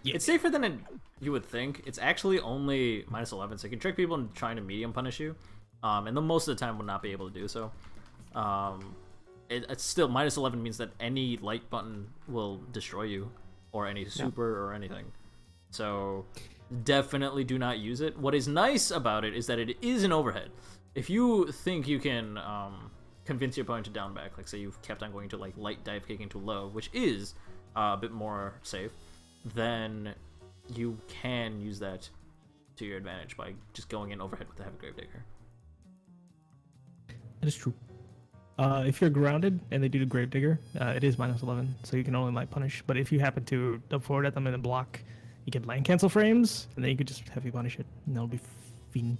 Yeah. It's safer than you would think. It's actually only -11, so you can trick people into trying to medium punish you, and then most of the time will not be able to do so. It's still -11 means that any light button will destroy you, or any super or anything. So definitely do not use it. What is nice about it is that it is an overhead. If you think you can convince your opponent to down back, like say you've kept on going to like light dive kicking to low, which is a bit more safe, then you can use that to your advantage by just going in overhead with the heavy Gravedigger. That is true. If you're grounded and they do the Gravedigger, it is -11, so you can only light punish. But if you happen to dub forward at them in a block, you can lane cancel frames, and then you could just heavy punish it, and that'll be fiend.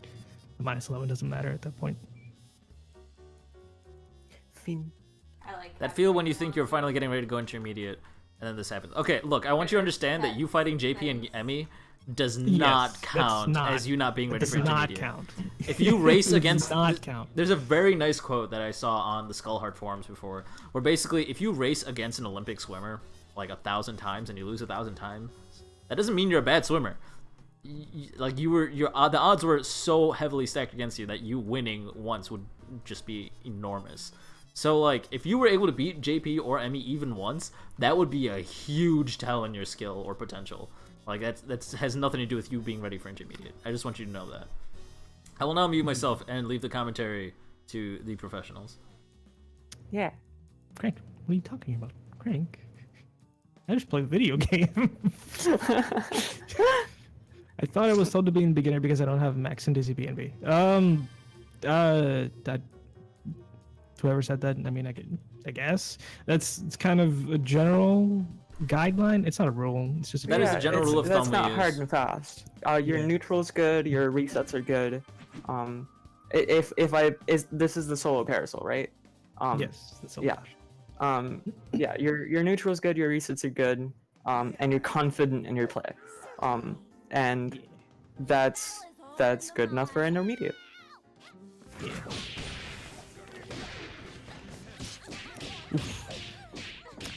The -11 doesn't matter at that point. Fiend. I like That feel when you think you're finally getting ready to go intermediate, and then this happens. Okay, look, I want you to understand that you fighting JP and Emmy does not Yes, count that's not- as you not being It ready does for not intermediate. count. If you race It against, does not count. there's a very nice quote that I saw on the Skullheart forums before, where basically if you race against an Olympic swimmer like 1,000 times and you lose 1,000 times, that doesn't mean you're a bad swimmer. Like the odds were so heavily stacked against you that you winning once would just be enormous. So like, if you were able to beat JP or Emmy even once, that would be a huge tell in your skill or potential. Like that's has nothing to do with you being ready for intermediate. I just want you to know that. I will now mute myself and leave the commentary to the professionals. Yeah. Crank, what are you talking about? Crank? I just play a video game. I thought I was told to be in beginner because I don't have max and Dizzy BNB. That whoever said that, I mean, I guess it's kind of a general guideline. It's not a rule. It's just That is a general rule of thumb That's not we hard use. and fast. Your neutral's good. Your resets are good. This is the solo carousel, right? yes. That's a yeah. Yeah. Your neutral's good. Your resets are good. And you're confident in your play. And that's good enough for intermediate. Yeah.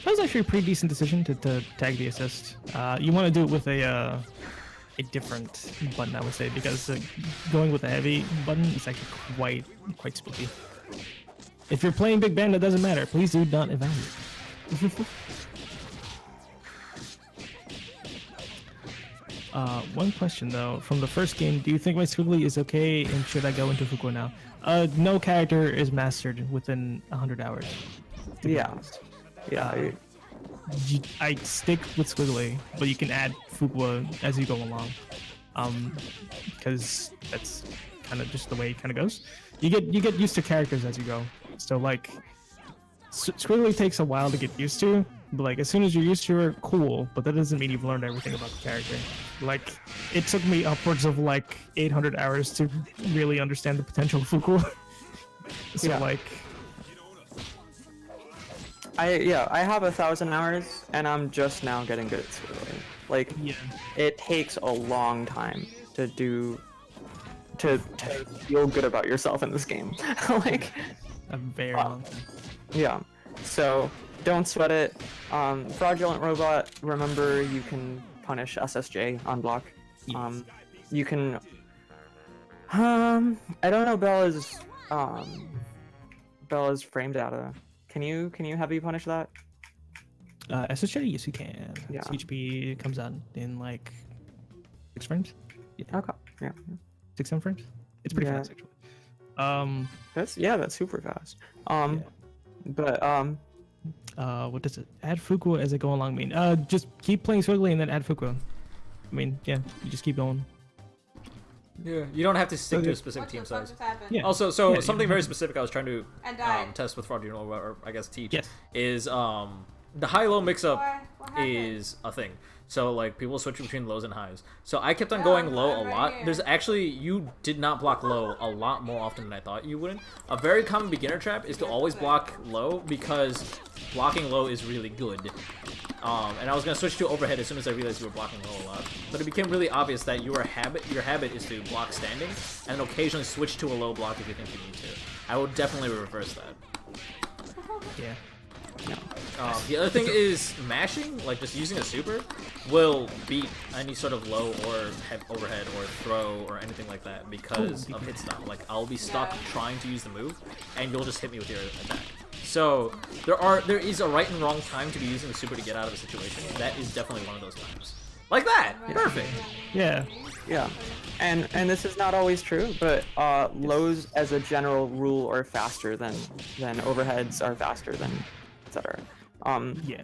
That was actually a pretty decent decision to tag the assist. You want to do it with a different button, I would say, because going with a heavy button is actually quite spooky. If you're playing Big Band, it doesn't matter. Please do not evaluate. One question though, from the first game, do you think my Squiggly is okay and should I go into Fukuo now? No character is mastered within 100 hours. to be Yeah. honest. Yeah. I stick with Squiggly, but you can add Fukuo as you go along. Because that's kind of just the way it kind of goes. You get used to characters as you go. So like, Squiggly takes a while to get used to, but like as soon as you're used to her, cool. But that doesn't mean you've learned everything about the character. Like, it took me upwards of like 800 hours to really understand the potential of Fukuo. So Yeah. like, I have 1,000 hours and I'm just now getting good at Squiggly. Like, yeah. it takes a long time to feel good about yourself in this game. Like, A very long time. yeah. So don't sweat it. Fraudulent Robot, remember you can punish SSJ on block. You can I don't know Bella's frame data. Can you heavy punish that? SSJ, yes you can. Yeah. CHP comes out in like 6 frames? Yeah. Okay. Yeah. 6-7 frames? It's pretty Yeah. fast actually. That's super fast. But What does it? Add Fukuo as I go along mean? Just keep playing Swiggly and then add Fukuo. I mean, yeah, you just keep going. Yeah, you don't have to stick to a Okay. specific What team the fuck size. just happened? Yeah. Also, so Yeah, something you- very specific I was trying to And died. test with Fraudulent, or I guess teach, Yes. is the high-low mix-up What happened? is a thing. So like people switch between lows and highs. So I kept on Yeah, going low a I'm right lot. here. There's actually, you did not block low a lot more often than I thought you would. A very common beginner trap is to always block low because blocking low is really good. And I was gonna switch to overhead as soon as I realized you were blocking low a lot. But it became really obvious that your habit is to block standing and occasionally switch to a low block if you think you need to. I would definitely reverse that. Yeah. The other thing is mashing, like just using a super, will beat any sort of low or overhead or throw or anything like that because of hit stop. Like I'll be stuck Yeah. trying to use the move, and you'll just hit me with your attack. So there is a right and wrong time to be using the super to get out of a situation. That is definitely one of those times. Like that, perfect. Yeah. yeah. And this is not always true, but lows as a general rule are faster than overheads are faster than etc. Yeah.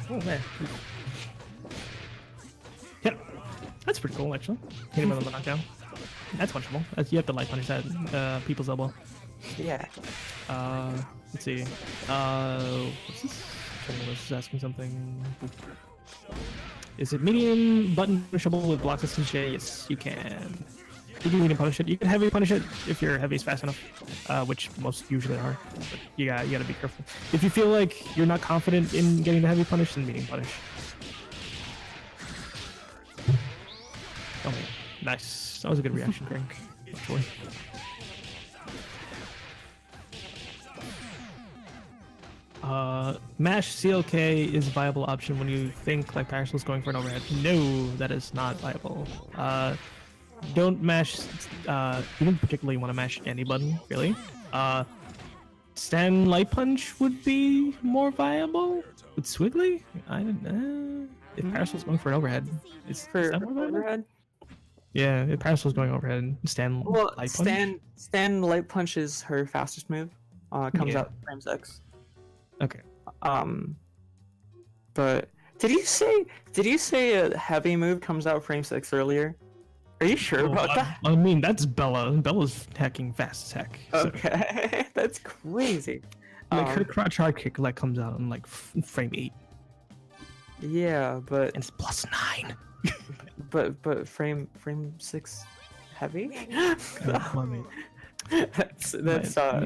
Oh man. Yeah. That's pretty cool actually. Hit him with a knockdown. That's punchable. You have to light punish that people's elbow. Yeah. Let's see. What's this? I was just asking something. Is it medium button punishable with block distance? Yes, you can. You can medium punish it. You can heavy punish it if your heavy is fast enough, which most usually are. But you gotta be careful. If you feel like you're not confident in getting the heavy punish, then medium punish. Oh, nice. That was a good reaction, Crank. Actually. Mash CLK is a viable option when you think like Parasol's going for an overhead. No, that is not viable. Don't mash, you don't particularly want to mash any button, really. Stand Light Punch would be more viable. With Swiggly? I don't know. If Parasol's going for an overhead, is that more viable? overhead? Yeah, if Parasol's going overhead, Stand Well, Light Punch? Stand Light Punch is her fastest move. Comes Yeah. out frame 6. Okay. But did you say a heavy move comes out frame 6 earlier? Are you sure about that? I mean, that's Bella. Bella's hacking fast as heck. So, Okay, that's crazy. like her crotch hard kick like comes out on like frame 8. Yeah, but And it's +9. but frame 6 heavy? I mean, that's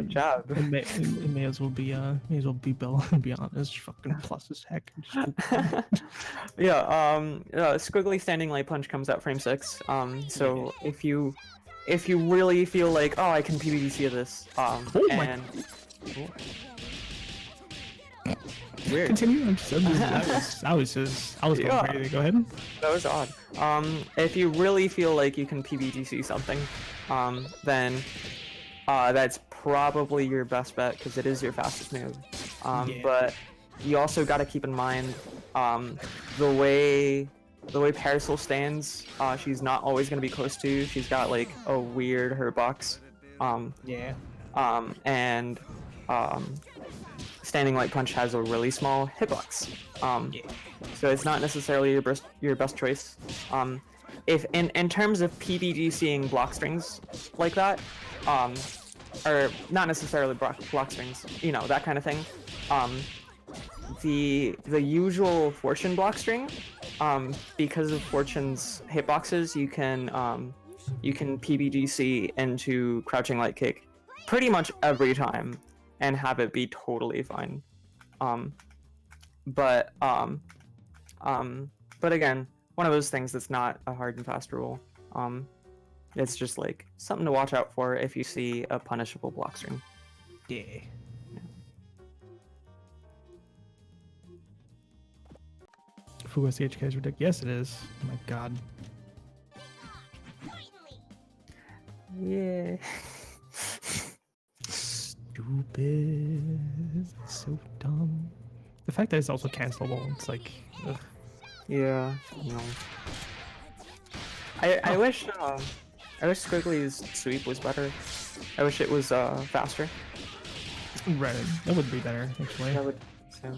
jab. it may as well be Bella. To be honest, fucking plus as heck. Yeah, squiggly standing light punch comes out frame 6. So if you really feel like, oh, I can PBDC this, and weird. Continue. I was going Yeah. crazy. Go ahead. That was odd. If you really feel like you can PBDC something, then that's probably your best bet because it is your fastest move. Yeah. But you also got to keep in mind the way Parasol stands. She's not always going to be close to you. She's got like a weird hurt box. Yeah. And standing light punch has a really small hitbox. So it's not necessarily your best choice. If in terms of PBDCing block strings like that, or not necessarily block strings, you know, that kind of thing. The usual Fortune block string, because of Fortune's hitboxes, you can PBDC into crouching light kick pretty much every time and have it be totally fine. But again, one of those things that's not a hard and fast rule. It's just like something to watch out for if you see a punishable block string. Yeah. Fuga's HK is ridiculous. Yes, it is. Oh my god. Yeah. Stupid. So dumb. The fact that it's also cancelable, it's like, ugh. Yeah. No. I wish Squiggly's sweep was better. I wish it was faster. Right. That would be better, actually. That would. So.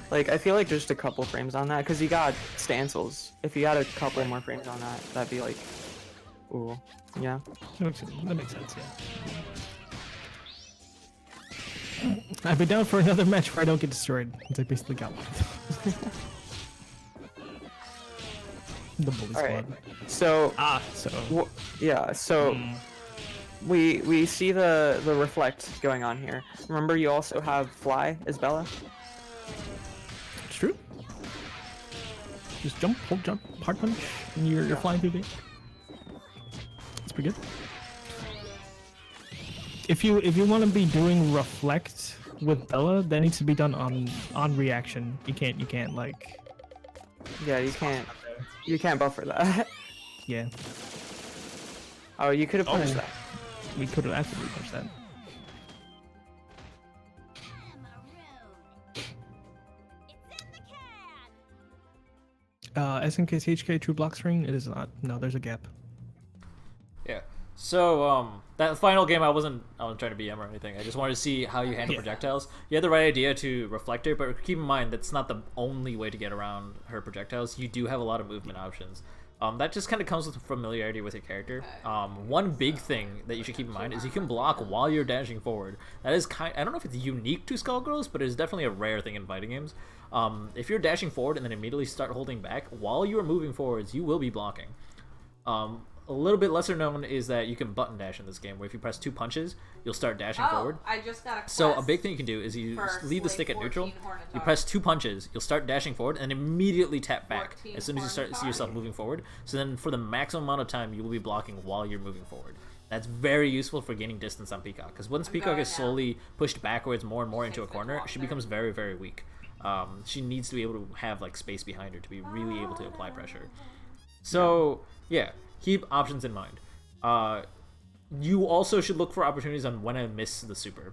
Like, I feel like just a couple frames on that, because you got stancels. If you got a couple more frames on that, that'd be like, ooh, yeah. That makes sense, yeah. I'd be down for another match where I don't get destroyed, since I basically got one. The bully squad. Alright, so, yeah, so, we see the reflect going on here. Remember, you also have fly as Bella? It's true. Just jump, hold jump, hard punch, and you're flying through the. It's pretty good. If you want to be doing reflect with Bella, that needs to be done on reaction. You can't like. Yeah, you can't buffer that. Yeah. Oh, you could have punished that. We could have actually punished that. SNK's HK true block string? It is not. No, there's a gap. Yeah. So, that final game, I wasn't trying to BM or anything. I just wanted to see how you handle projectiles. You had the right idea to reflect her, but keep in mind that's not the only way to get around her projectiles. You do have a lot of movement options. That just kind of comes with familiarity with your character. One big thing that you should keep in mind is you can block while you're dashing forward. That is I don't know if it's unique to Skullgirls, but it's definitely a rare thing in fighting games. If you're dashing forward and then immediately start holding back, while you are moving forwards, you will be blocking. A little bit lesser known is that you can button dash in this game, where if you press 2 punches, you'll start dashing forward. I just got a quest. So a big thing you can do is you leave the stick at neutral, you press 2 punches, you'll start dashing forward, and immediately tap back as soon as you start see yourself moving forward. So then for the maximum amount of time, you will be blocking while you're moving forward. That's very useful for gaining distance on Peacock, because once Peacock is slowly pushed backwards more and more into a corner, she becomes very, very weak. She needs to be able to have like space behind her to be really able to apply pressure. So yeah, keep options in mind. You also should look for opportunities on when I miss the super,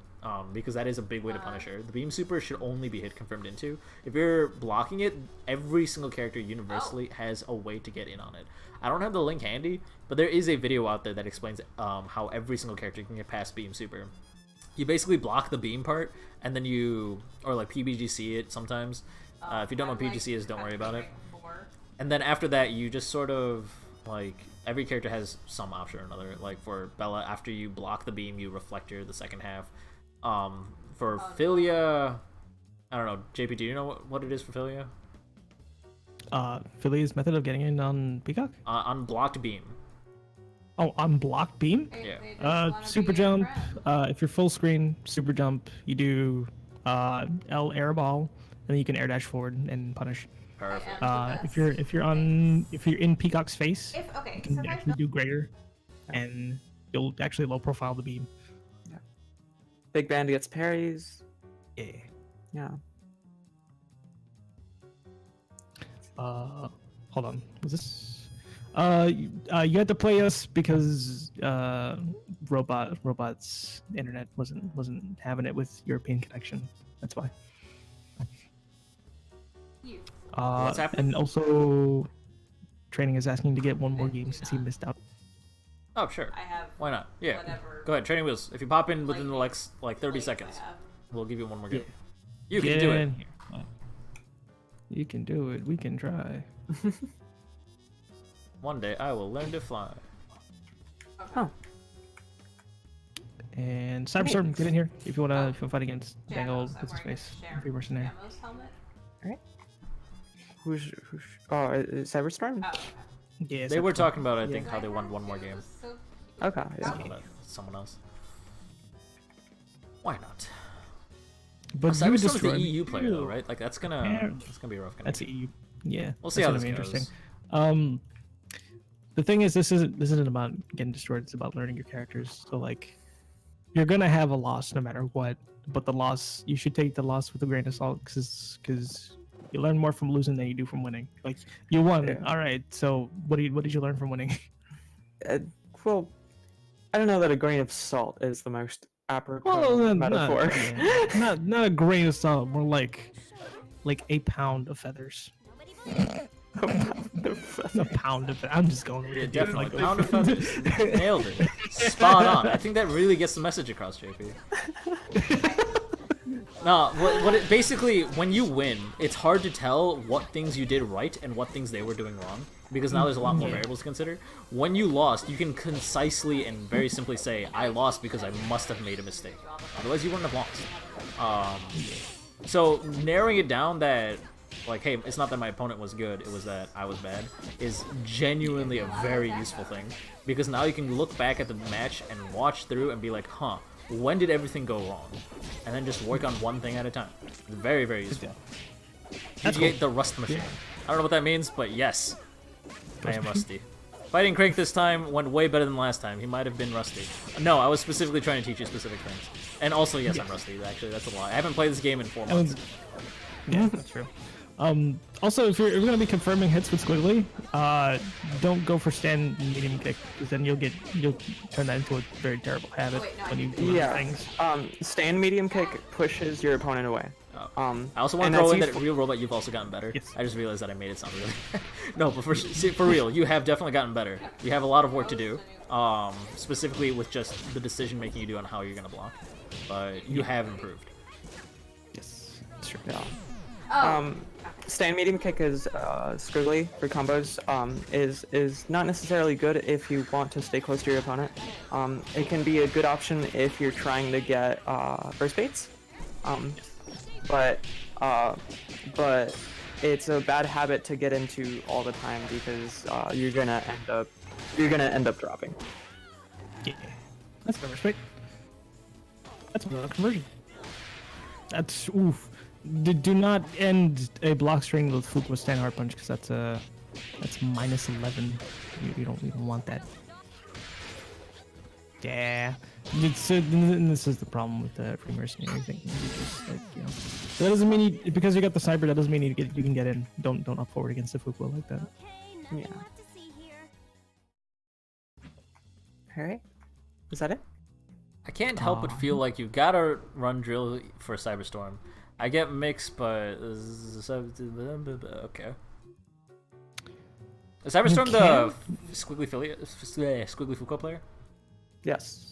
because that is a big way to punish her. The beam super should only be hit confirmed into. If you're blocking it, every single character universally has a way to get in on it. I don't have the link handy, but there is a video out there that explains how every single character can get past beam super. You basically block the beam part, and then you, or like PBGC it sometimes. If you don't know what PBGC is, don't worry about it. And then after that, you just sort of, like, every character has some option or another. Like for Bella, after you block the beam, you reflect her the second half. For Philia, I don't know. JP, do you know what it is for Philia? Philly's method of getting in on Peacock? On blocked beam. Oh, on blocked beam? Yeah. Super jump. If you're full screen, super jump. You do L air ball, and then you can air dash forward and punish. Perfect. If you're in Peacock's face, Okay, you can actually do greater, and you'll actually low profile the beam. Yeah. Big Band gets parries. Yeah. Yeah. Hold on. Was this? You had to play us because robot's internet wasn't having it with European connection. That's why. What's happening? And also, Training is asking to get one more game since he missed out. Oh, sure. I have Why not? Yeah. whatever. Go ahead, Training Wheels. If you pop in within the next, 30 plates I seconds, have. we'll give you one more Yeah. game. You can Get do it. in here. You can do it. We can try. One day I will learn to fly. Huh. And Cyberstorm, get in here if you wanna fight against Dangle. Jamos, I'm What's his wearing a face? Sharon If you're worse in there. Jamos helmet. Who's oh, is Cyberstorm? Oh, okay. Yeah. They were Cyberstorm. talking about, I Yeah. think, how they want one more game. So Okay. Yeah. Talking about someone else. Why not? But you Cyberstorm's the destroyed EU player, though, you. right? Like that's gonna be a rough connection. That's EU. Yeah. We'll see that's how gonna this be goes. interesting. The thing is, this isn't about getting destroyed. It's about learning your characters. So like, you're gonna have a loss no matter what. But the loss, you should take the loss with a grain of salt, because you learn more from losing than you do from winning. Like you won, Yeah. all right. So what did you learn from winning? Well, I don't know that a grain of salt is the most apropos metaphor. Not a grain of salt. More like a pound of feathers. A pound of. I'm just going with Yeah, it. definitely. Pound of feathers. Nailed it. Spot on. I think that really gets the message across, JP. No, basically, when you win, it's hard to tell what things you did right and what things they were doing wrong, because now there's a lot more variables to consider. When you lost, you can concisely and very simply say, I lost because I must have made a mistake. Otherwise, you wouldn't have lost. So, narrowing it down that, like, hey, it's not that my opponent was good, it was that I was bad, is genuinely a very useful thing, because now you can look back at the match and watch through and be like, huh, when did everything go wrong? And then just work on one thing at a time. It's very, very useful. PGA the Rust Machine. I don't know what that means, but yes, I am rusty. Fighting Crank this time went way better than last time. He might have been rusty. No, I was specifically trying to teach you specific things. And also, yes, I'm rusty, actually, that's a lie. I haven't played this game in 4 months. Yeah, that's true. Also, if you're gonna be confirming hits with Squiggly, don't go for stand medium kick, because then you'll turn that into a very terrible habit when you do other things. Stand medium kick pushes your opponent away. I also want and to throw that's in that useful. Real Robot, you've also gotten better. Yes. I just realized that I made it sound really No, but for real, you have definitely gotten better. You have a lot of work to do, specifically with just the decision making you do on how you're gonna block. But you have improved. Yes, that's true. Yeah. Stand medium kick is squiggly for combos. Is not necessarily good if you want to stay close to your opponent. It can be a good option if you're trying to get burst baits. But it's a bad habit to get into all the time, because you're gonna end up dropping. Yeah, that's no respect. That's another conversion. That's oof. Do not end a block string with Fluke with stand hard punch, because that's -11. You don't want that. Yeah, and this is the problem with the free mercenary thing. You just like that doesn't mean because you got the cyber. That doesn't mean you can get in. Don't up forward against the Fuqua like that. Yeah. All right. Is that it? I can't help but feel like you gotta run drill for Cyberstorm. I get mixed, but okay. Is Cyberstorm the Squiggly Fuqua player? Yes.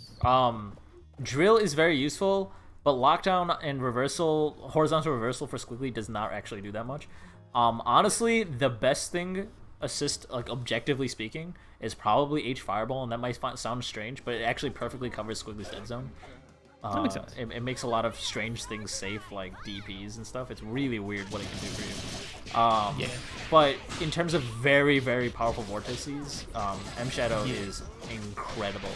Drill is very useful, but lockdown and reversal, horizontal reversal for Squiggly does not actually do that much. Honestly, the best thing, assist, like objectively speaking, is probably H Fireball, and that might sound strange, but it actually perfectly covers Squiggly's dead zone. That makes sense. It makes a lot of strange things safe, like DPs and stuff. It's really weird what it can do for you. But in terms of very, very powerful vortices, M Shadow is incredible.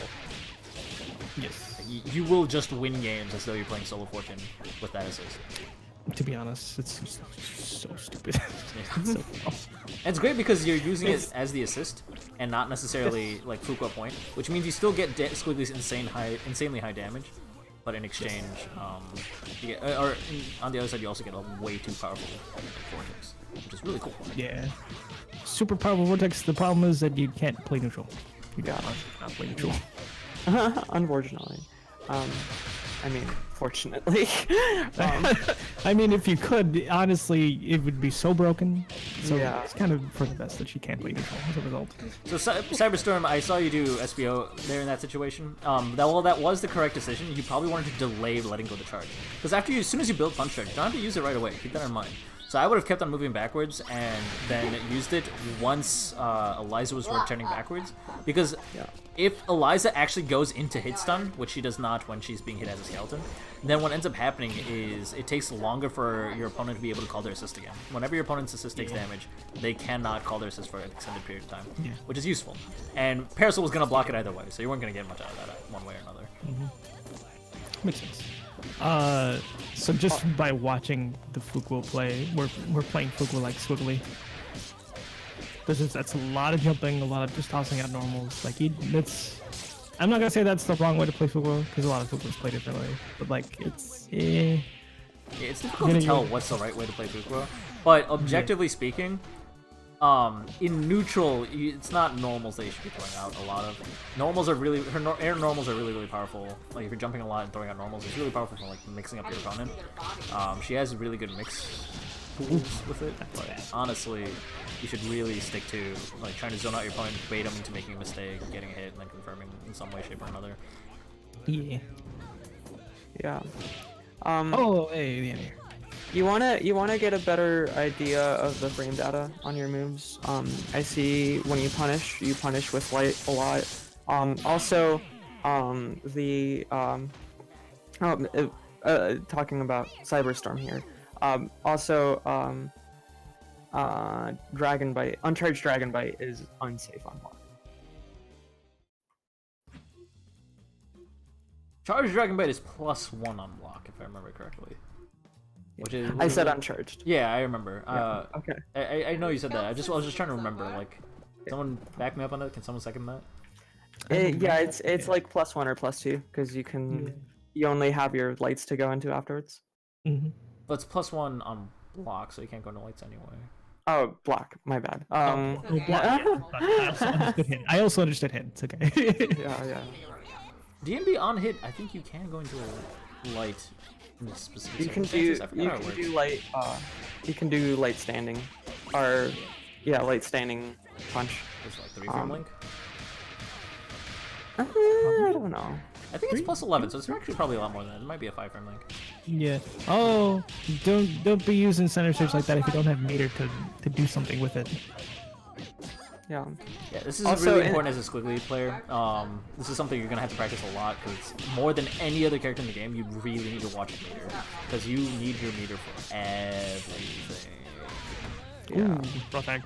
Yes. You will just win games as though you're playing Solo Fortune with that assist. To be honest, it's just so stupid. It's so dumb. And it's great because you're using it as the assist and not necessarily like Fuqua point, which means you still get Squiggly's insanely high damage, but in exchange, you get, on the other side, you also get a way too powerful vortex, which is really cool. Yeah. Super powerful vortex. The problem is that you can't play neutral. You gotta not play neutral. Unfortunately. I mean, fortunately. I mean, if you could, honestly, it would be so broken. So Yeah. it's kind of for the best that she can't play neutral as a result. So Cyberstorm, I saw you do SBO there in that situation. That was the correct decision. You probably wanted to delay letting go the charge, because as soon as you build punch charge, you don't have to use it right away. Keep that in mind. So I would have kept on moving backwards and then used it once Eliza was returning backwards, because if Eliza actually goes into hit stun, which she does not when she's being hit as a skeleton, then what ends up happening is it takes longer for your opponent to be able to call their assist again. Whenever your opponent's assist takes damage, they cannot call their assist for an extended period of time, which is useful. And Parasol was going to block it either way, so you weren't going to get much out of that one way or another. Makes sense. So just by watching the Fuqua play, we're playing Fuqua like Squiggly. That's a lot of jumping, a lot of just tossing out normals. Like I'm not gonna say that's the wrong way to play Fuqua, because a lot of Fuquas play differently. But like it's it's difficult to tell what's the right way to play Fuqua. But objectively speaking, in neutral, it's not normals that you should be throwing out a lot of. Normals are really, air normals are really, really powerful. Like if you're jumping a lot and throwing out normals, it's really powerful for like mixing up your opponent. She has really good mix tools with it, but honestly, you should really stick to like trying to zone out your opponent, bait them into making a mistake, getting a hit, and then confirming in some way, shape, or another. Yeah. Oh, hey, yeah. You wanna get a better idea of the frame data on your moves. I see when you punish with light a lot. Also, talking about Cyberstorm here. Dragon Bite, uncharged Dragon Bite is unsafe on block. Charged Dragon Bite is +1 on block, if I remember correctly. I said uncharged. Yeah, I remember. Okay. I know you said that. I was just trying to remember. Like, someone back me up on that. Can someone second that? Yeah, it's like +1 or +2 because you only have your lights to go into afterwards. But it's +1 on block, so you can't go into lights anyway. Oh, block. My bad. I also understood hit. It's okay. Yeah. DMB on hit, I think you can go into a light. In specific You can do light. You can do light standing, or light standing punch. It's like 3 frame link. I don't know. I think it's +11, so it's actually probably a lot more than that. It might be a 5 frame link. Yeah. Oh, don't be using center stage like that if you don't have meter to do something with it. Yeah. Yeah, this is Also, really important as a Squiggly player. This is something you're gonna have to practice a lot, because more than any other character in the game, you really need to watch your meter, because you need your meter for everything. Yeah. Rough egg.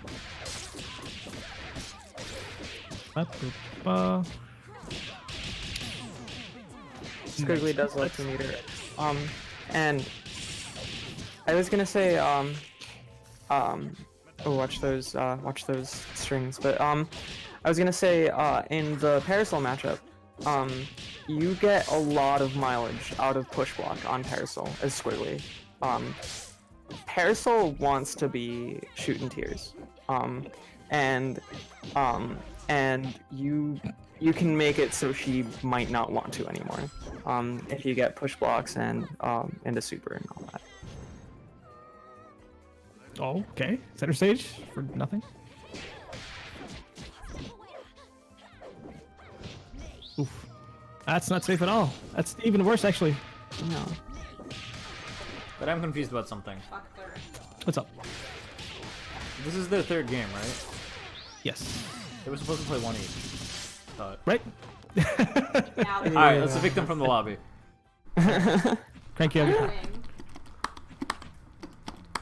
Squiggly does like the meter. And I was gonna say, watch those strings. But I was gonna say, in the Parasol matchup, you get a lot of mileage out of push block on Parasol as Squiggly. Parasol wants to be shooting tears. And you can make it so she might not want to anymore. If you get push blocks and into super and all that. Oh, okay. Center stage for nothing. Oof. That's not safe at all. That's even worse, actually. No. But I'm confused about something. Fuck third. What's up? This is their third game, right? Yes. They were supposed to play one each. Thought. Right? Now they're Alright, let's evict them from the lobby. Cranky over. doing.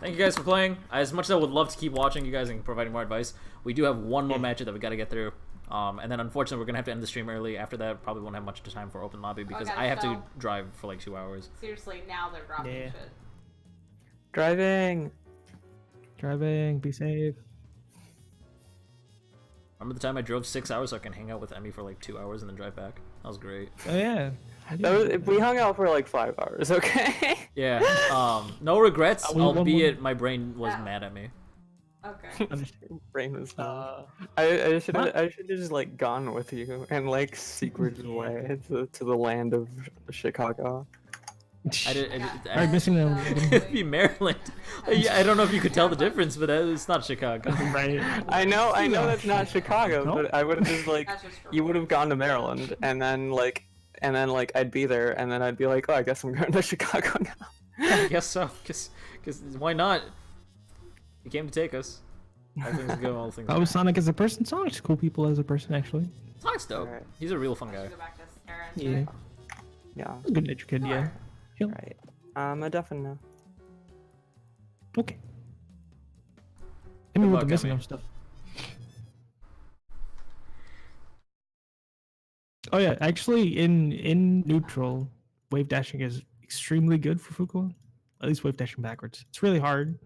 Thank you guys for playing. As much as I would love to keep watching you guys and providing more advice, we do have one more match that we gotta get through. And then unfortunately we're gonna have to end the stream early. After that, probably won't have much time for open lobby because Okay, I have to so- drive for like 2 hours. Seriously, now they're dropping Yeah. shit. Driving. Driving, be safe. Remember the time I drove 6 hours so I can hang out with Emmy for like 2 hours and then drive back? That was great. Oh yeah. We hung out for like 5 hours, okay? Yeah. No regrets, we won albeit my brain was mad at me. Okay. Brain was I should have just like gone with you and like secreted away to the land of Chicago. I did. Alright, missing them. It'd be Maryland. Yeah, I don't know if you could tell the difference, but it's not Chicago. Right. I know that's not Chicago, No? but I would have just like That's just for you would have gone to Maryland and then like I'd be there and then I'd be like, oh, I guess I'm going to Chicago now. I guess so. Cause why not? You came to take us. Everything's good. All things. Oh, Sonic as a person. Sonic's cool people as a person, actually. Sonic's dope. Alright. He's a real fun guy. Go back to Sarah and Yeah. shit. Yeah. Good natured kid, yeah. Chill. Right. I'm a deafin now. Okay. I mean, with luck, the missing Emmy. of stuff. Oh yeah, actually, in neutral, wave dashing is extremely good for Fukuoka. At least wave dashing backwards. It's really hard,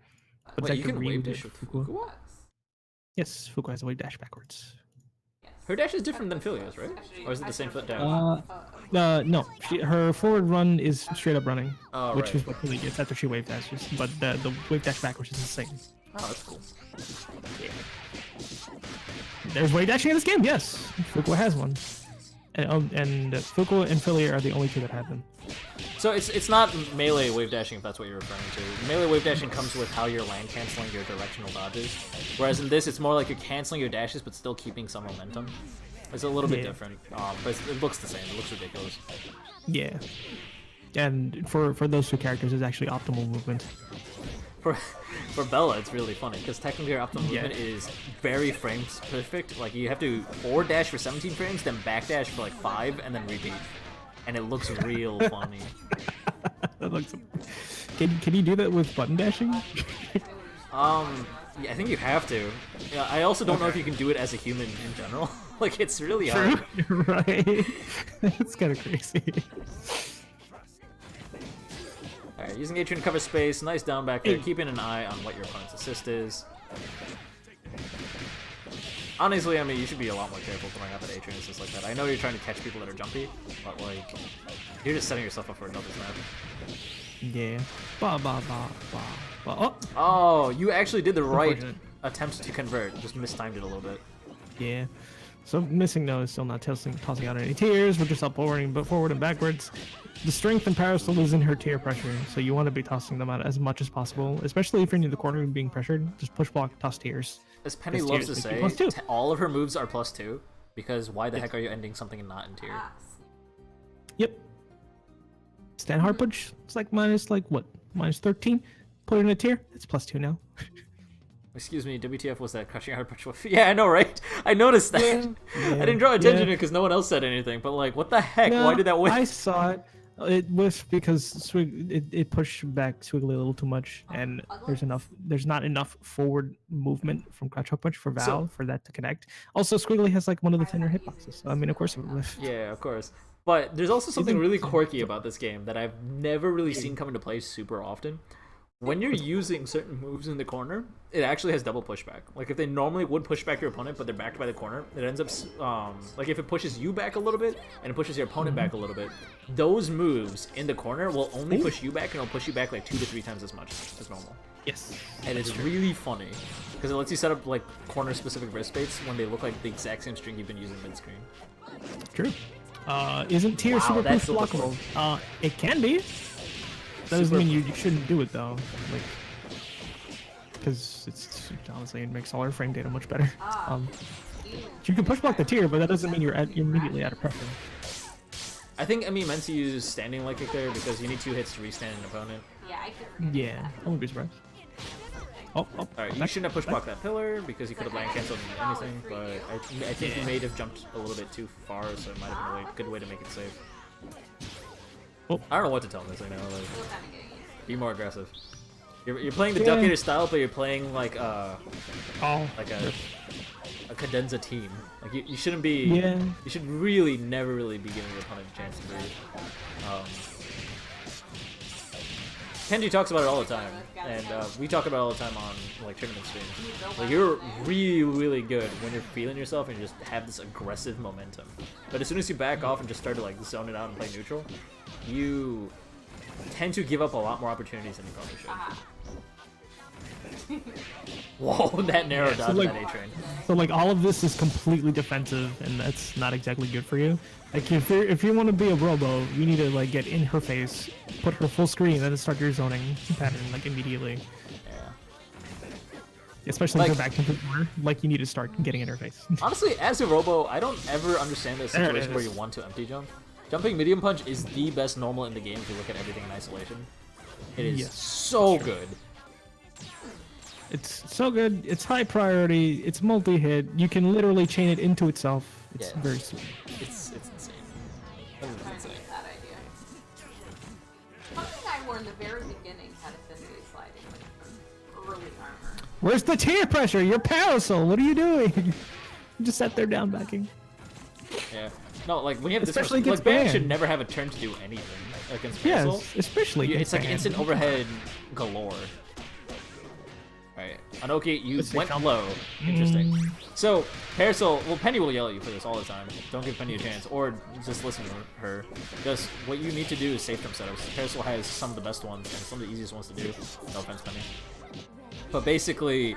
but Wait, it's you like can the wave read dash with Fukuoka. Fukuoka? Yes, Fukuoka has a wave dash backwards. Yes. Her dash is different than Filia's, right? Or is it the same foot dash? No, her forward run is straight up running, Oh, which right. is what Filia gets after she wave dashes. But the wave dash backwards is the same. Oh, that's cool. There's wave dashing in this game, yes. Fukuoka has one. And Fukuoka and Filia are the only two that have them. So it's not melee wave dashing if that's what you're referring to. Melee wave dashing comes with how you're land canceling your directional dodges, whereas in this it's more like you're canceling your dashes but still keeping some momentum. It's a little bit Yeah. different, but it looks the same. It looks ridiculous. Yeah. And for those two characters, it's actually optimal movement. For Bella, it's really funny because technically her optimal Yeah. movement is very frames perfect. Like you have to forward dash for 17 frames, then back dash for like 5, and then repeat. And it looks real funny. That looks. Can you do that with button dashing? Yeah, I think you have to. Yeah, I also don't know if you can do it as a human in general. Like it's really hard. You're right. It's kind of crazy. Alright, using Atrium to cover space, nice down back there, keeping an eye on what your opponent's assist is. Honestly, I mean, you should be a lot more careful throwing out that Atrium assist like that. I know you're trying to catch people that are jumpy, but like, you're just setting yourself up for another snap. Yeah. Ba ba ba ba ba. Oh. Oh, you actually did the right Unfortunate. attempt to convert, just mistimed it a little bit. Yeah. So missing no is still not tossing out any tears. We're just up forwarding, but forward and backwards. The strength and Parasol is in her tier pressure, so you want to be tossing them out as much as possible, especially if you're near the corner and being pressured. Just push block, toss tears. As Penny Because loves to tiers say, make you +2. all of her moves are +2, because why the heck are you ending something and not in tier? Ass. Yep. Stand hard punch. It's like minus minus 13. Put it in a tier. It's +2 now. Excuse me, WTF was that crushing hard punch? Yeah, I know, right? I noticed that. I didn't draw attention to it because no one else said anything, but like, what the heck? No, Why did that win? I saw it. It was because it pushed back Swiggly a little too much, and there's not enough forward movement from Crouch Hook Punch for Val for that to connect. Also, Squiggly has like one of the thinner hitboxes, so I mean, of course it would lift. Yeah, of course. But there's also something Even- really quirky about this game that I've never really seen come into play super often, when you're using certain moves in the corner, it actually has double pushback. Like if they normally would push back your opponent, but they're backed by the corner, it ends up like if it pushes you back a little bit and it pushes your opponent back a little bit, those moves in the corner will only push you back, and it'll push you back like 2 to 3 times as much as normal. Yes. And it's really funny because it lets you set up like corner specific wrist baits when they look like the exact same string you've been using mid screen. True. Isn't tier Wow, super that's boost so blockable? It can be. That doesn't mean you shouldn't do it though, like, because it's honestly it makes all our frame data much better. You can push block the tier, but that doesn't mean you're immediately out of pressure. I think meant to use standing leg kick there because you need 2 hits to restand an opponent. Yeah, I could. Yeah, I wouldn't be surprised. Oh, Alright, you shouldn't have push blocked that pillar because you could have land cancelled anything, but I think you may have jumped a little bit too far, so it might have been a good way to make it safe. Oh. I don't know what to tell this, I know, like, Still kind of getting used to it. be more aggressive. You're playing the Duck Eater style, but you're playing like a cadenza team. Like you shouldn't be. Yeah. You should really never really be giving your opponent a chance to breathe. Kenji talks about it all the time, and we talk about it all the time on like tournament streams. Like you're really good when you're feeling yourself and you just have this aggressive momentum. But as soon as you back off and just start to like zone it out and play neutral, you tend to give up a lot more opportunities than you probably should. Whoa, that narrow dodge like- that A-train. So like all of this is completely defensive, and that's not exactly good for you. Like if you want to be a robo, you need to like get in her face, put her full screen, and then start your zoning pattern like immediately. Yeah. Especially Like- if you're back into the corner, like you need to start getting in her face. Honestly, as a robo, I don't ever understand the There it situation where is. you want to empty jump. Jumping medium punch is the best normal in the game if you look at everything in isolation. It is Yes. so good. It's so good. It's high priority. It's multi-hit. You can literally chain it into itself. It's Yeah. very sweet. It's insane. That is Trying to insane. get that idea. Something I wore in the very beginning had affinity sliding, like from early armor. Where's the tier pressure? You're parasol. What are you doing? You just sat there down backing. Yeah. No, like when you have this Especially much, like against Ban should Ban. never have a turn to do anything against Parasol. Yes, especially. It's like against instant Ban. overhead galore. Alright, Anoki, you Let's see, went jump. low. Interesting. So, Parasol, well, Penny will yell at you for this all the time. Don't give Penny a chance, or just listen to her. Just what you need to do is safe jump setups. Parasol has some of the best ones and some of the easiest ones to do. No offense, Penny. But basically,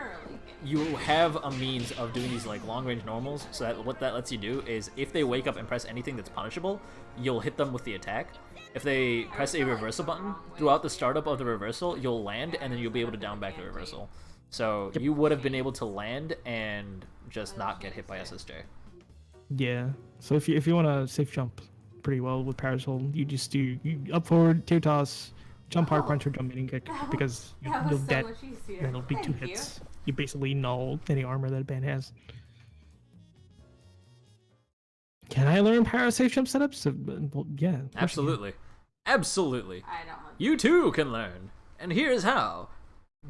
you have a means of doing these like long range normals, so that what that lets you do is if they wake up and press anything that's punishable, you'll hit them with the attack. If they press a reversal button, throughout the startup of the reversal, you'll land and then you'll be able to down back the reversal. So you would have been able to land and just not get hit by SSJ. Yeah. So if you want to safe jump pretty well with parasol, you just do up forward, tier toss, jump hard punch or jump medium kick because That you'll was so dead. much easier. And it'll be 2 Thank hits. You basically null any armor that Ban has. Can I learn para safe jump setups? Well, yeah. of course you can. Absolutely. Absolutely. I don't want You too can learn. And here's how.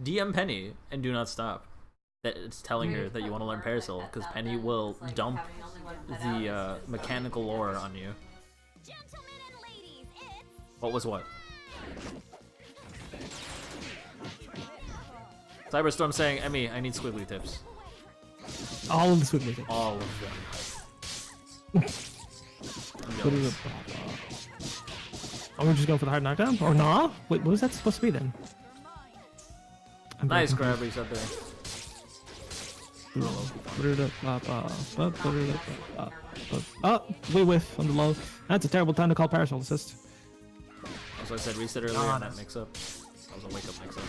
DM Penny and do not stop. That it's telling her that you want to learn Parasol, because Penny will dump the mechanical lore on you. What was what? Cyberstorm saying, Emmy, I need squiggly tips. All of the swiftly hits. All of them. Put it up. Oh, we're just going for the hard knockdown? Or nah? Wait, what was that supposed to be then? I'm very Nice confused. grab reset there. Put it up, put it up. Oh, we whiff on the low. That's a terrible time to call parasol assist. As I said reset earlier on that mix up. That was a wake up mix up.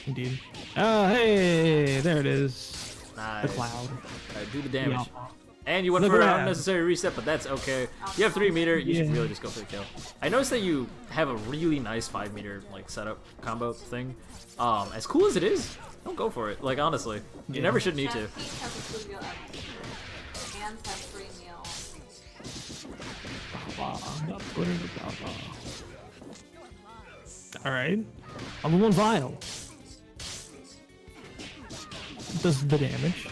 Indeed. Oh, hey, there it is. Nice. The cloud. Alright, do the damage. Yeah. And you went Look for at an that. unnecessary reset, but that's okay. You have 3 meter, you should Yeah. really just go for the kill. I noticed that you have a really nice 5 meter like setup combo thing. As cool as it is, don't go for it. Like honestly, you never should need to. Each has a food meal every and have 3 meals. Alright. Level 1 vial. Does the damage.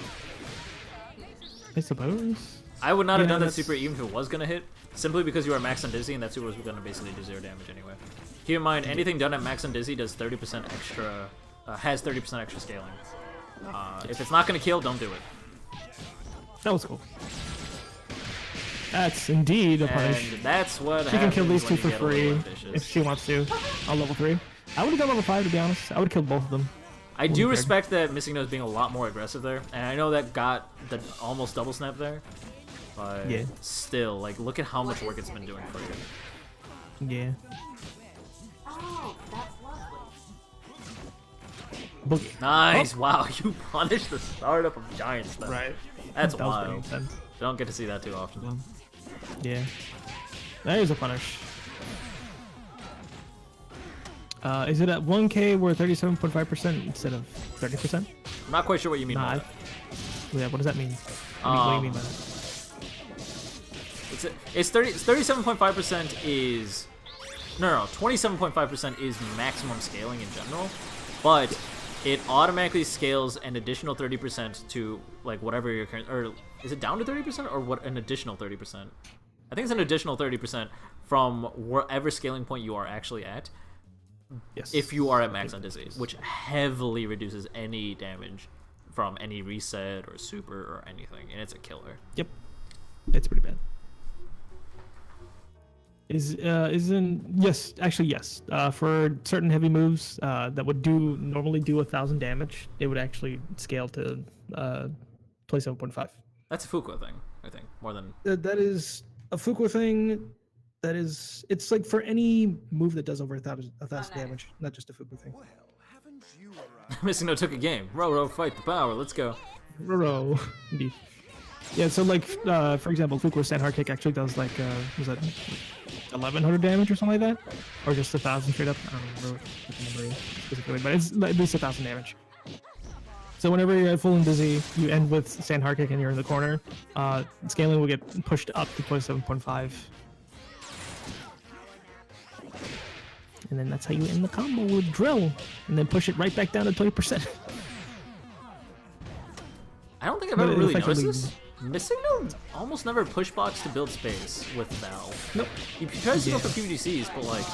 I suppose. I would not have Yeah, done that that's- super even if it was gonna hit, simply because you are maxed on Dizzy and that super was gonna basically do 0 damage anyway. Keep in mind, anything done at max on Dizzy does 30% extra, has 30% extra scaling. If it's not gonna kill, don't do it. That was cool. That's indeed a punish. And that's what She can kill these two happens for when you get a free little ambitious. if she wants to. On level 3. I would have done level 5 to be honest. I would have killed both of them. I do Weird. respect that Missing Nose being a lot more aggressive there, and I know that got the almost double snap there, but Yeah. still, like, look at how much work it's been doing for you. Yeah. Oh, that's lovely. Boogie. Nice! Wow, you punished the startup of Giant Step. Right. That's That was pretty wild. intense. Don't get to see that too often. Yeah. There's a punish. Is it at 1k we're 37.5% instead of 30%? I'm not quite sure what you mean by Nah. that. Yeah, what does that mean? What do you mean by that? It's 37.5% is no 27.5% is maximum scaling in general, but it automatically scales an additional 30% to like whatever your current, or is it down to 30% or what, an additional 30%? I think it's an additional 30% from wherever scaling point you are actually at. Yes. If you are at max on Dizzy, which heavily reduces any damage from any reset or super or anything, and it's a killer. Yep. It's pretty bad. Yes, actually yes. For certain heavy moves that would normally do 1,000 damage, it would actually scale to 27.5. That's a Fuqua thing, I think, more than That is a Fuqua thing. That is, it's like for any move that does over 1,000 nice. damage, not just a Fuqua thing. Missing No took a game. Row, fight the power. Let's go. Row, indeed. Yeah, so like, for example, Fuqua Stand Hard Kick actually does like, was that 1,100 damage or something like that? Or just 1,000 straight up? I don't remember what the number is specifically, but it's at least 1,000 damage. So whenever you're at full and dizzy, you end with Stand Hard Kick and you're in the corner, scaling will get pushed up to 27.5. And then that's how you end the combo with Drill, and then push it right back down to 20%. I don't think I've But ever it really effectively- noticed this. Missing No almost never push box to build space with Val. Nope. He tries to go for PvDCs, but like,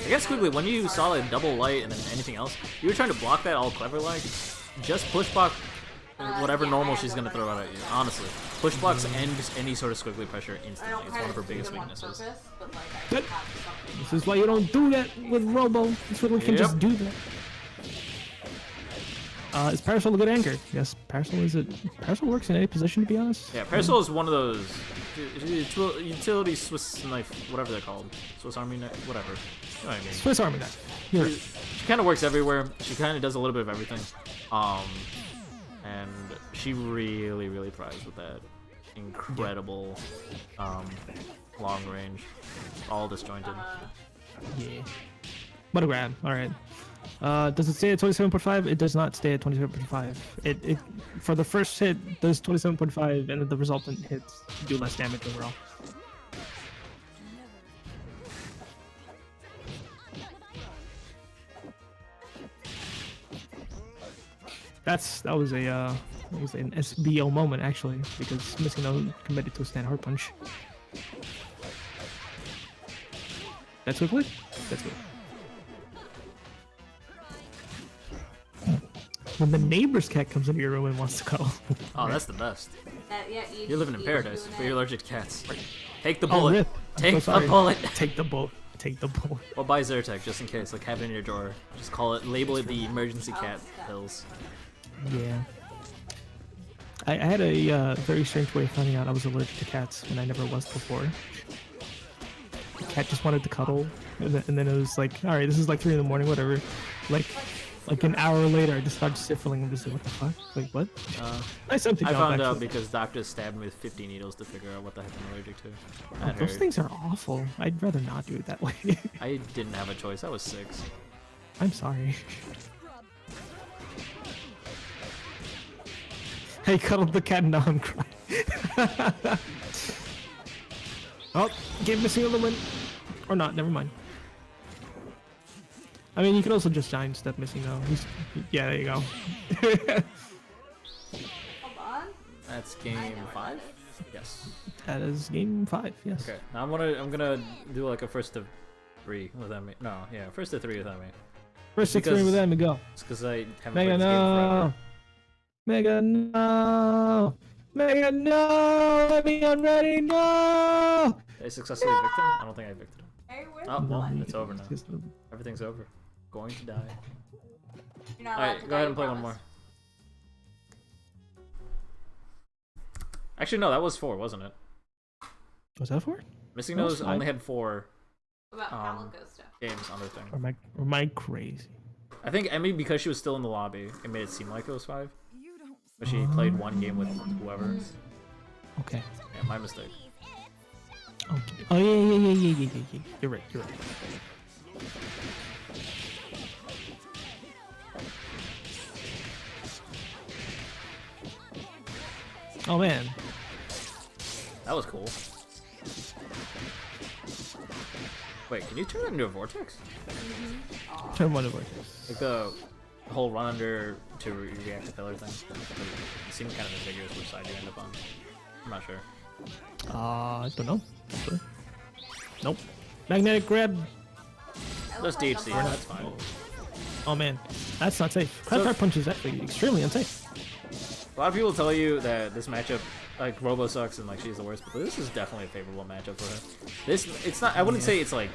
I guess quickly, when you saw like double light and then anything else, you were trying to block that all clever like. Just push block whatever normal she's gonna throw out at you. Honestly, push blocks end any sort of squiggly pressure I instantly. don't It's try one of to her do biggest them on weaknesses. purpose, but like I But- have something. This is why you don't do that with Robo. This way we can Yep. just do that. Is Parasol a good anchor? Yes, Parasol is Parasol works in any position, to be honest. Yeah, Parasol is one of those utility Swiss knife, whatever they're called, Swiss Army knife, whatever. You know what I mean? Swiss Army knife. You're right. She kind of works everywhere. She kind of does a little bit of everything. And she really, really thrives with that incredible, long range, all disjointed. Yeah. What a grab. All right. Does it stay at 27.5? It does not stay at 27.5. It for the first hit does 27.5, and the resultant hits do less damage overall. That was an SBO moment actually, because Missing No committed to a stand hard punch. That's quickly. That's good. When the neighbor's cat comes into your room and wants to cuddle. Oh, that's the best. Yeah, You're living in paradise, but you're allergic to cats. Take the Oh, bullet. rip. I'm Take so the sorry. bullet. Take the bullet. Take the bullet. Or buy Zyrtec just in case. Like, have it in your drawer. Just call it, label it the emergency cat pills. Yeah. I had a very strange way of finding out I was allergic to cats when I never was before. The cat just wanted to cuddle, and then it was like, all right, this is like 3 in the morning, whatever. Like an hour later, I just started sniffling and just like, what the fuck? Like, what? Nice empty I job, found out actually. because doctors stabbed me with 50 needles to figure out what the heck I'm allergic to. Oh, That those hurt. things are awful. I'd rather not do it that way. I didn't have a choice. I was 6. I'm sorry. Hey, cuddled the cat and now I'm crying. Oh, game Missing a win. Or not, never mind. I mean, you could also just giant step Missing though. Yeah, there you go. Hold on. That's game 5? Yes. That is game 5, yes. Okay. Now I'm gonna do like a first to 3 without me. No, yeah, first to 3 without me. First to 3 Because- without me go. It's because I haven't Mega played this game forever. no. Mega no. Mega no. Let me unready no. Did I successfully evict him? I don't think I evicted him. Hey, where's Oh, the well, one? it's over now. Everything's over. Going to die. You're not allowed Alright, to go die, ahead you and play one promise. more. Actually, no, that was 4, wasn't it? Was that for? Missing No, Nose it's fine. only had 4 What about Calico stuff? games on their thing. Or am I crazy? I think Emmy, because she was still in the lobby, it made it seem like it was 5. But she played 1 game with whoever. Okay. Yeah, my mistake. Okay. Oh yeah. You're right. Oh man. That was cool. Wait, can you turn that into a vortex? Turn one over. Like the whole run under to react to pillar thing? It seemed kind of ambiguous which side you end up on. I'm not sure. I don't know. Sure. Nope. Magnetic grab. Those DHC, that's fine. Oh man, that's not safe. Crab So- Fire Punch is actually extremely unsafe. A lot of people tell you that this matchup, like Robo sucks and like she's the worst, but this is definitely a favorable matchup for her. It's not. I wouldn't say it's like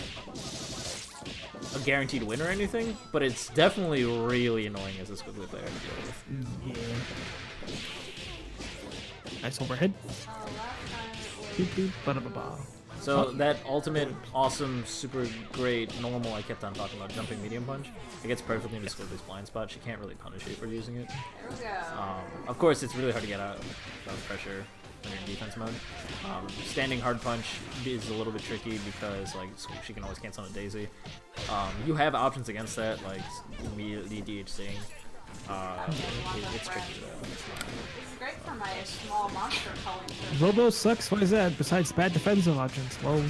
a guaranteed win or anything, but it's definitely really annoying as a squiggly player to deal with. Yeah. Nice overhead. Oh, last time it Boop, boop, ba-da-ba-ba. So that ultimate, awesome, super great, normal I kept on talking about, jumping medium punch, it gets perfectly into Squiggly's blind spot. She can't really punish you for using it. There we go. Of course, it's really hard to get out of pressure when you're in defense mode. Standing hard punch is a little bit tricky because like she can always cancel on a daisy. You have options against that, like immediately DHCing. It's tricky though. This is great for my small monster calling to Robo sucks. What is that? Besides bad defensive options. Well,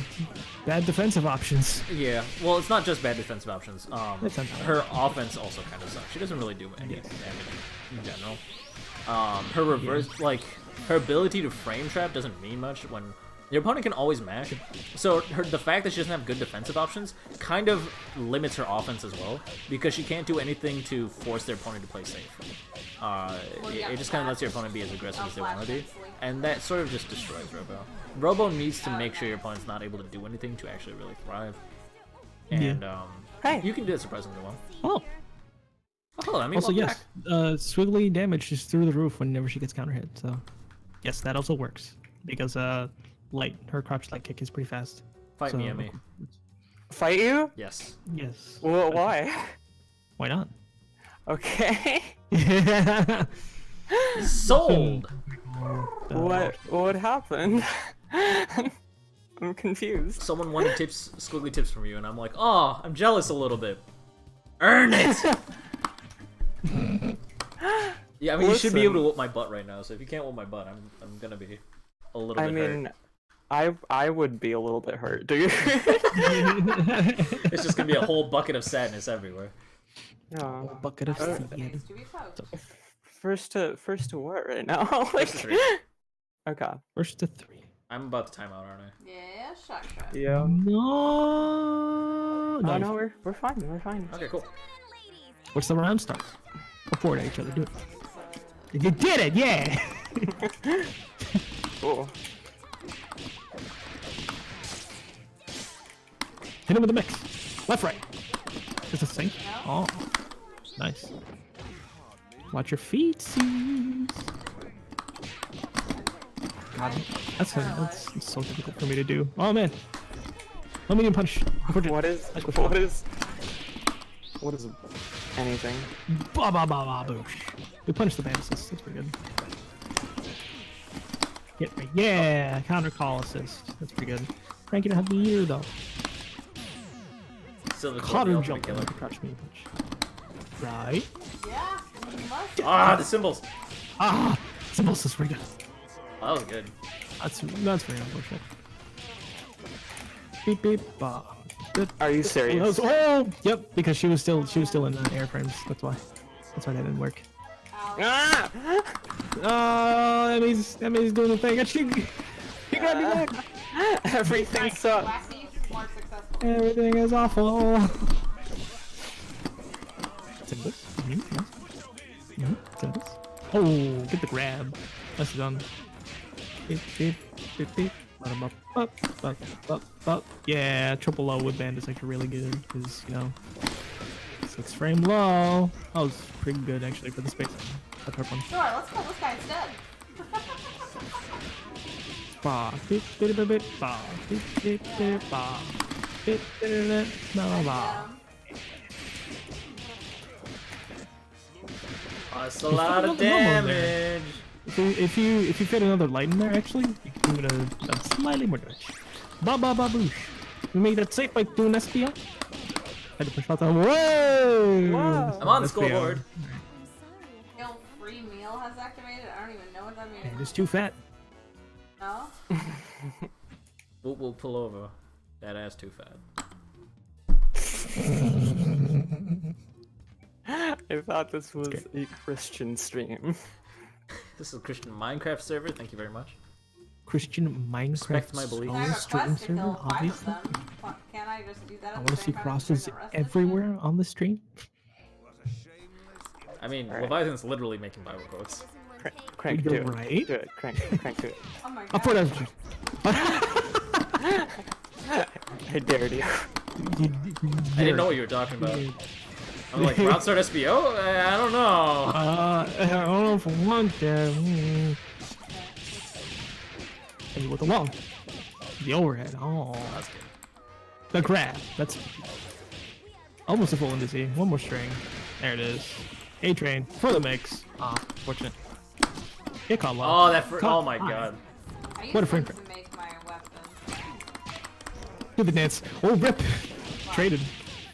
bad defensive options. Yeah, well, it's not just bad defensive options. It's not bad. Her offense also kind of sucks. She doesn't really do any damage in general. Her reverse, like, her ability to frame trap doesn't mean much when your opponent can always mash. So the fact that she doesn't have good defensive options kind of limits her offense as well, because she can't do anything to force their opponent to play safe. It just kind of lets your opponent be as aggressive as they want to be, and that sort of just destroys Robo. Robo needs to make sure your opponent's not able to do anything to actually really thrive. And Hey. you can do it surprisingly well. Oh. Oh, I mean, Also, welcome yes. back. Swiggly damage is through the roof whenever she gets counter hit. So, yes, that also works because her crouch light kick is pretty fast. Fight so, me, Emmy. Fight you? Yes. Yes. Well, why? Why not? Okay. Sold. What happened? I'm confused. Someone wanted tips, squiggly tips from you, and I'm like, oh, I'm jealous a little bit. Earn it. Yeah, I mean, you should be able to whoop my butt right now. So if you can't whoop my butt, I'm gonna be a little bit I mean, hurt. I would be a little bit hurt. Do you? It's just gonna be a whole bucket of sadness everywhere. Yeah. Bucket of Uh, seed. needs to be coached. First to what right now? Like, First to 3. okay. First to 3. I'm about to time out, aren't I? Yeah, Shasha. Yeah. No. No, no, we're fine. We're fine. Okay, cool. What's the round start? Before at each other. Do it. You did it, yeah. Cool. Hit him with the mix. Left, right. Just a sink. Oh, nice. Watch your feet, C's. God, that's so difficult for me to do. Oh man. Let me punch. What is anything? Ba ba ba ba boosh. We punched the band assist. That's pretty good. Get me. Yeah, counter call assist. That's pretty good. Frank, you don't have the ear though. Still the Cotter ultimate jump. killer. Crouch me punch. Right. Yeah, you must. Ah, the symbols. Ah, symbols is pretty good. Oh, that was good. That's very unfortunate. Beep beep ba. Good. Are you serious? Oh, yep. Because she was still in the airframes. That's why that didn't work. Ow. Ah! Oh, Emmy's doing the thing. She grabbed me back. Everything sucks. Wacky, more successful. Everything is awful. Oh, get the grab. That's done. Yeah, triple low with band is actually really good because, you know, 6 frame low. That was pretty good actually for the space. That third one. Sure, let's kill this guy instead. That's a lot of damage. If you fit another light in there, actually, you can give it a slightly more damage. Ba ba ba boosh. We made that safe by doing SPO. Had to push out the whoa. I'm on the scoreboard. Yo, free meal has activated. I don't even know what that means. And it's too fat. No? We'll pull over. That ass too fat. I thought this was a Christian stream. This is a Christian Minecraft server. Thank you very much. Christian Minecraft Respect my beliefs. Can I stream request to server, kill 5 of obviously. them? Can't I just do that I at want the to see same time as crosses doing the rest of the everywhere on the stream. I mean, Alright. Leviathan's literally making Bible quotes. Crank, You're do it. right. Do it. Crank to it. shit? Oh my I'll put god. it. I dared you. I didn't know what you were talking about. I'm like, Rockstar SBO? I don't know. I don't know if I want that. Hey, with the wall. The overhead. Oh, That's good. the grab. That's almost a full indice. One more string. There it is. A train for the mix. Ah, fortunate. It caught low. Oh, oh my god. I use What a them frame to make my weapon. Do the dance. Oh, rip. Traded.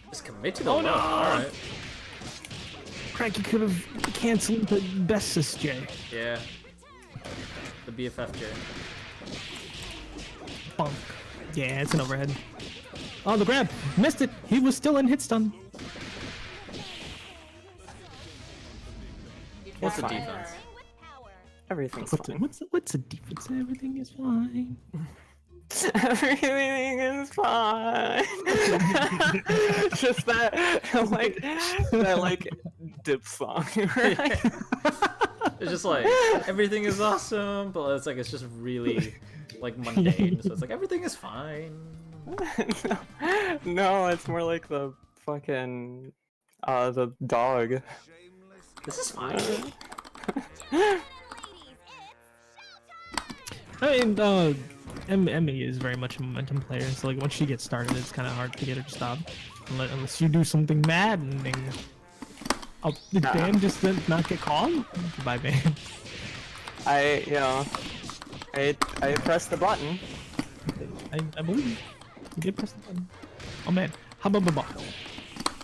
Just commit to the Oh, low. no. Alright. Cranky could have canceled the bestest J. Yeah. The BFFJ. Bonk. Yeah, it's an overhead. Oh, the grab. Missed it. He was still in hit stun. You What's the try it, defense? Everything's What's fine. what's the defense? Everything is fine. Everything is fine. Just that dip song. Right? It's just like, everything is awesome, but it's like, it's just really, like, mundane. So it's like, everything is fine. No, it's more like the fucking the dog. This is fine. I mean, Emmy is very much a momentum player, so like once she gets started, it's kind of hard to get her to stop, unless you do something maddening. Oh, did ban just not get called? Goodbye, ban. I pressed the button. I believe you. You did press the button. Oh man, how about Hit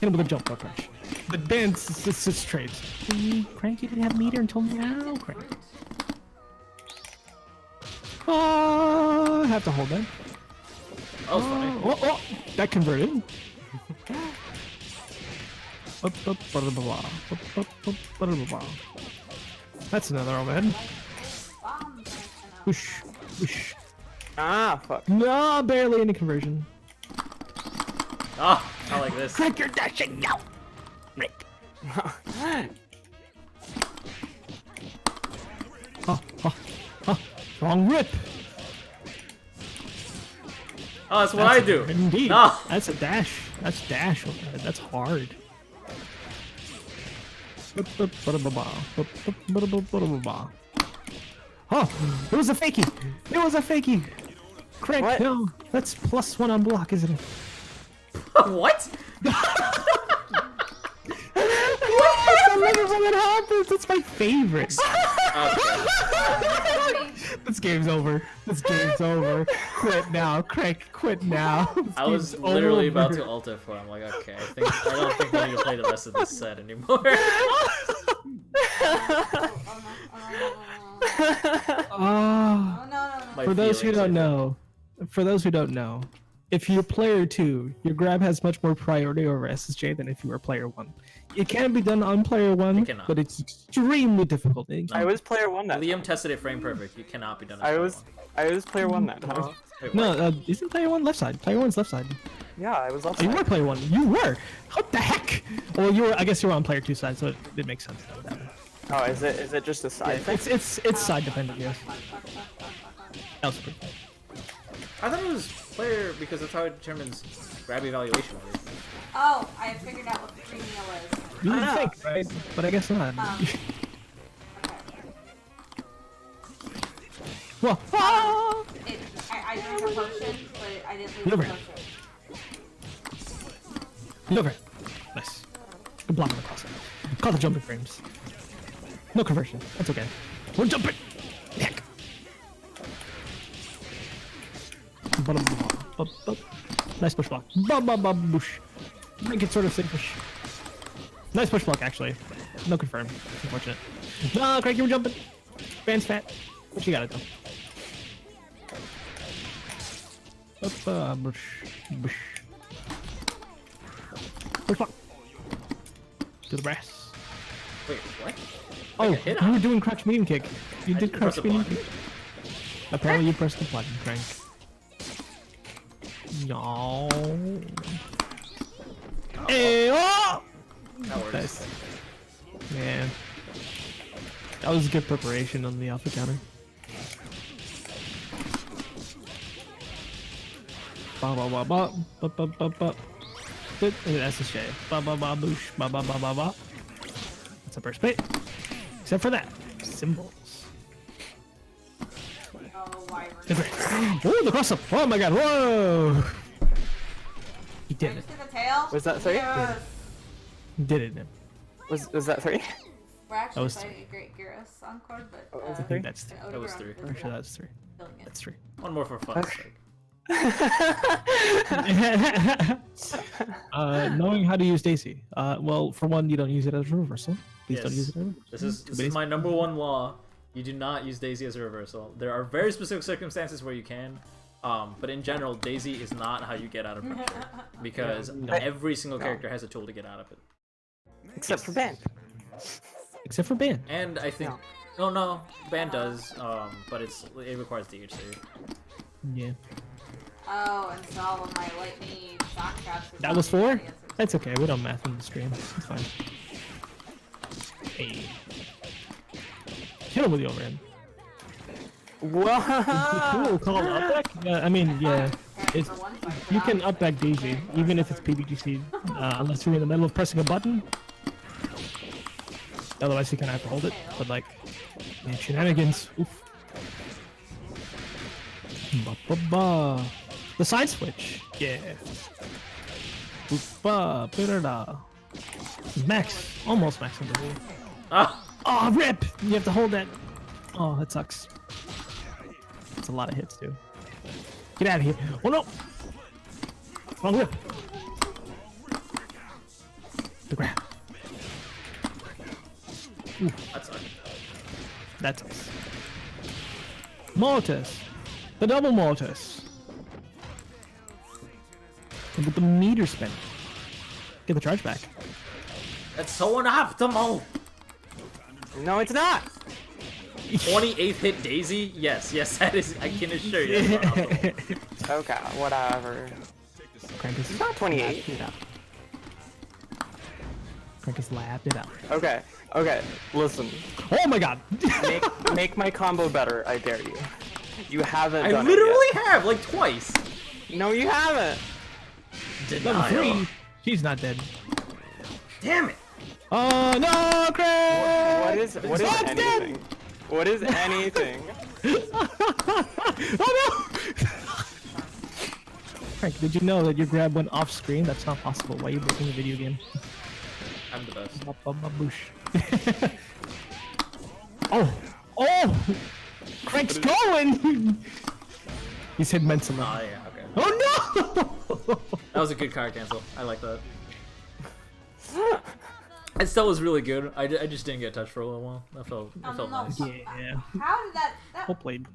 him with a jump ball crash. The dance is trades. Cranky didn't have meter until now. Crank. Oh, I have to hold that. That was funny. Oh, that converted. That's another overhead. Bomb breaking up. Whoosh, whoosh. Ah, fuck. No, barely any conversion. Ah, I like this. Crank your dashing now. Rick. Oh, wrong rip. Oh, that's what I do. Indeed. No. That's a dash. That's dash overhead. That's hard. Oh, it was a fakie. It was a fakie. Crank, What? no. That's +1 on block, isn't it? What? I love it when it happens. It's my favorite. Okay. This game's over. This game's over. Quit now, Crank. Quit now. This I was game's literally about over. to ult it for him. I'm like, okay, I don't think we need to play the rest of this set anymore. Oh. Oh no. My For those who feelings, don't I know, if you're player 2, your grab has much more priority over SSJ than if you were player 1. It can be done on player 1, It cannot. but it's extremely difficult. I was player 1 that Liam time. tested it frame perfect. You cannot be done. As I player was one. I was player 1 that time. Wait, No, what? isn't player 1 left side? Player 1's left side. Yeah, I was Oh, also. you were player 1. You were. What the heck? Well, you were. I guess you were on player 2 side, so it makes sense. Oh, is it just a side thing? It's side dependent, yes. That was pretty cool. I thought it was player because that's how it determines grab evaluation. Oh, I have figured out what the free meal is. You would think, right? But I guess not. Okay. Well, I drank a potion, but I didn't lose Liver. the potion. Over. Nice. Good block on the cross. Call the jumping frames. No conversion. That's okay. We're jumping. Heck. Nice push block. Bush. Make it sort of push. Nice push block, actually. No confirm. Unfortunate. No, Craig, you were jumping. Band's fat. But you got it, though. Bush. Push block. To the brass. Wait, what? Oh, hit you were doing crouch medium kick. You I did didn't press crouch the medium button. kick. Apparently you pressed the button, Crank. No. Hey, oh! That works. Nice. Yeah. That was good preparation on the alpha counter. Ba ba ba ba ba ba ba ba. That's a shame. Ba ba ba boosh. Ba ba ba ba ba. That's a burst bait. Except for that. Symbols. Oh, wyvern. Oh, the cross up. Oh my god. Whoa. He Did did you it. see the tail? Was that 3? Yes. He did it. Was that 3? We're actually was fighting a Great Gyros Encore, but Oh, was it I three? think that's 3. That was 3. I'm sure that's 3. Killing it. That's 3. One more for fun's sake. Knowing how to use Daisy. Well, for one, you don't use it as a reversal. Please don't Yes. use it as a reversal. This is my number 1 law. You do not use Daisy as a reversal. There are very specific circumstances where you can, but in general, Daisy is not how you get out of pressure because every single character has a tool to get out of it. Except for Ben. Except for Ban. And I think, no, Ban does, but it requires DH save. Yeah. Oh, and so all of my lightning shock traps. are That was telling 4? me the answers. That's okay. We don't math in the stream. It's fine. Hey. Hit him with the overhead. What? Cool. Call it up back? Yeah, I mean, yeah. Apparently It's, for one fight, you but can up back Daisy, even if it's PBGC, unless you're in the middle of pressing a button. Otherwise, you kind of have to hold it. But, like, man, shenanigans. Oof. Ba, ba, ba. The side switch. Yeah. Oof, ba, ba-da-da. Max. Almost max number 4. Ah! Oh, rip! You have to hold that. Oh, that sucks. That's a lot of hits, too. Get out of here. Oh, no! Wrong whip. The grab. That sucked. That sucks. Mortis. The double Mortis. And with the meter spin. Get the charge back. That's so unoptimal! No, it's not. 28th hit Daisy? Yes, that is, I can assure you. That's unoptimal. Okay, whatever. Crankus. It's not 28. lapped it out. Crankus lapped it out. Okay, listen. Oh my god! Make my combo better, I dare you. You haven't I done literally it have, like, twice. yet. No, you haven't. Level Denial. 3. She's not dead. Damn it. Oh no, Craig! What is It's anything? What is anything? Oh no! Frank, did you know that your grab went off screen? That's not possible. Why are you breaking a video game? I'm the best. Boosh. Oh! Crank's going! He's hit mentally. Oh, yeah, okay. Oh no! That was a good card cancel. I like that. It still was really good. I just didn't get touched for a little while. That felt no. nice. Yeah. How did that? Well played.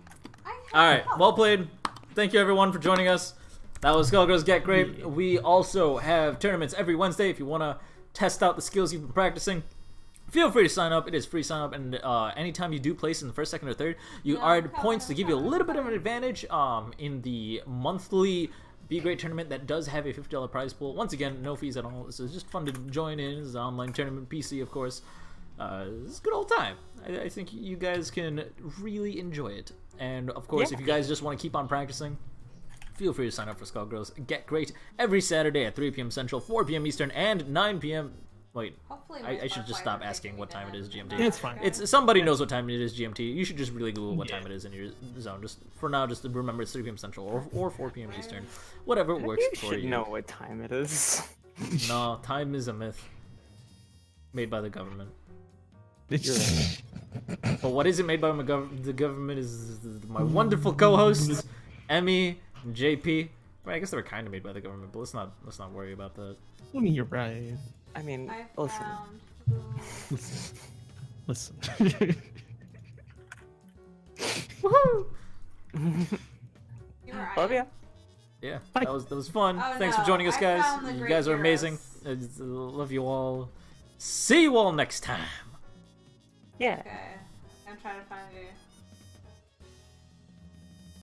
Alright, well played. Thank you everyone for joining us. That was Skullgirls Get Gr8. We also have tournaments every Wednesday if you want to test out the skills you've been practicing. Feel free to sign up. It is free sign up, and anytime you do place in the first, second, or third, you add points to give you a little bit of an advantage in the monthly Be Great tournament that does have a $50 prize pool. Once again, no fees at all. This is just fun to join in. This is an online tournament, PC, of course. It's a good old time. I think you guys can really enjoy it. And of course, if you guys just want to keep on practicing, feel free to sign up for Skullgirls Get Great every Saturday at 3 p.m. Central, 4 p.m. Eastern, and 9 p.m. Wait, Hopefully I should just stop asking what time it is GMT. It's fine. It's somebody knows what time it is GMT. You should just really Google what time it is in your zone. Just for now, just remember it's 3 p.m. Central or 4 p.m. Eastern, whatever works You for should you. know what time it is. No, time is a myth made by the government. It's But what isn't made by the government is my wonderful co-hosts, Emmy and JP. Well, I guess they were kind of made by the government, but let's not worry about that. I mean, you're right. I mean, I listen. found. Listen. Woohoo! You were Love ya. Yeah, that was fun. Oh, Thanks for no, joining us, I guys. found the You great guys are heroes. amazing. Love you all. See you all next time. Yeah. Okay. I'm trying to find you.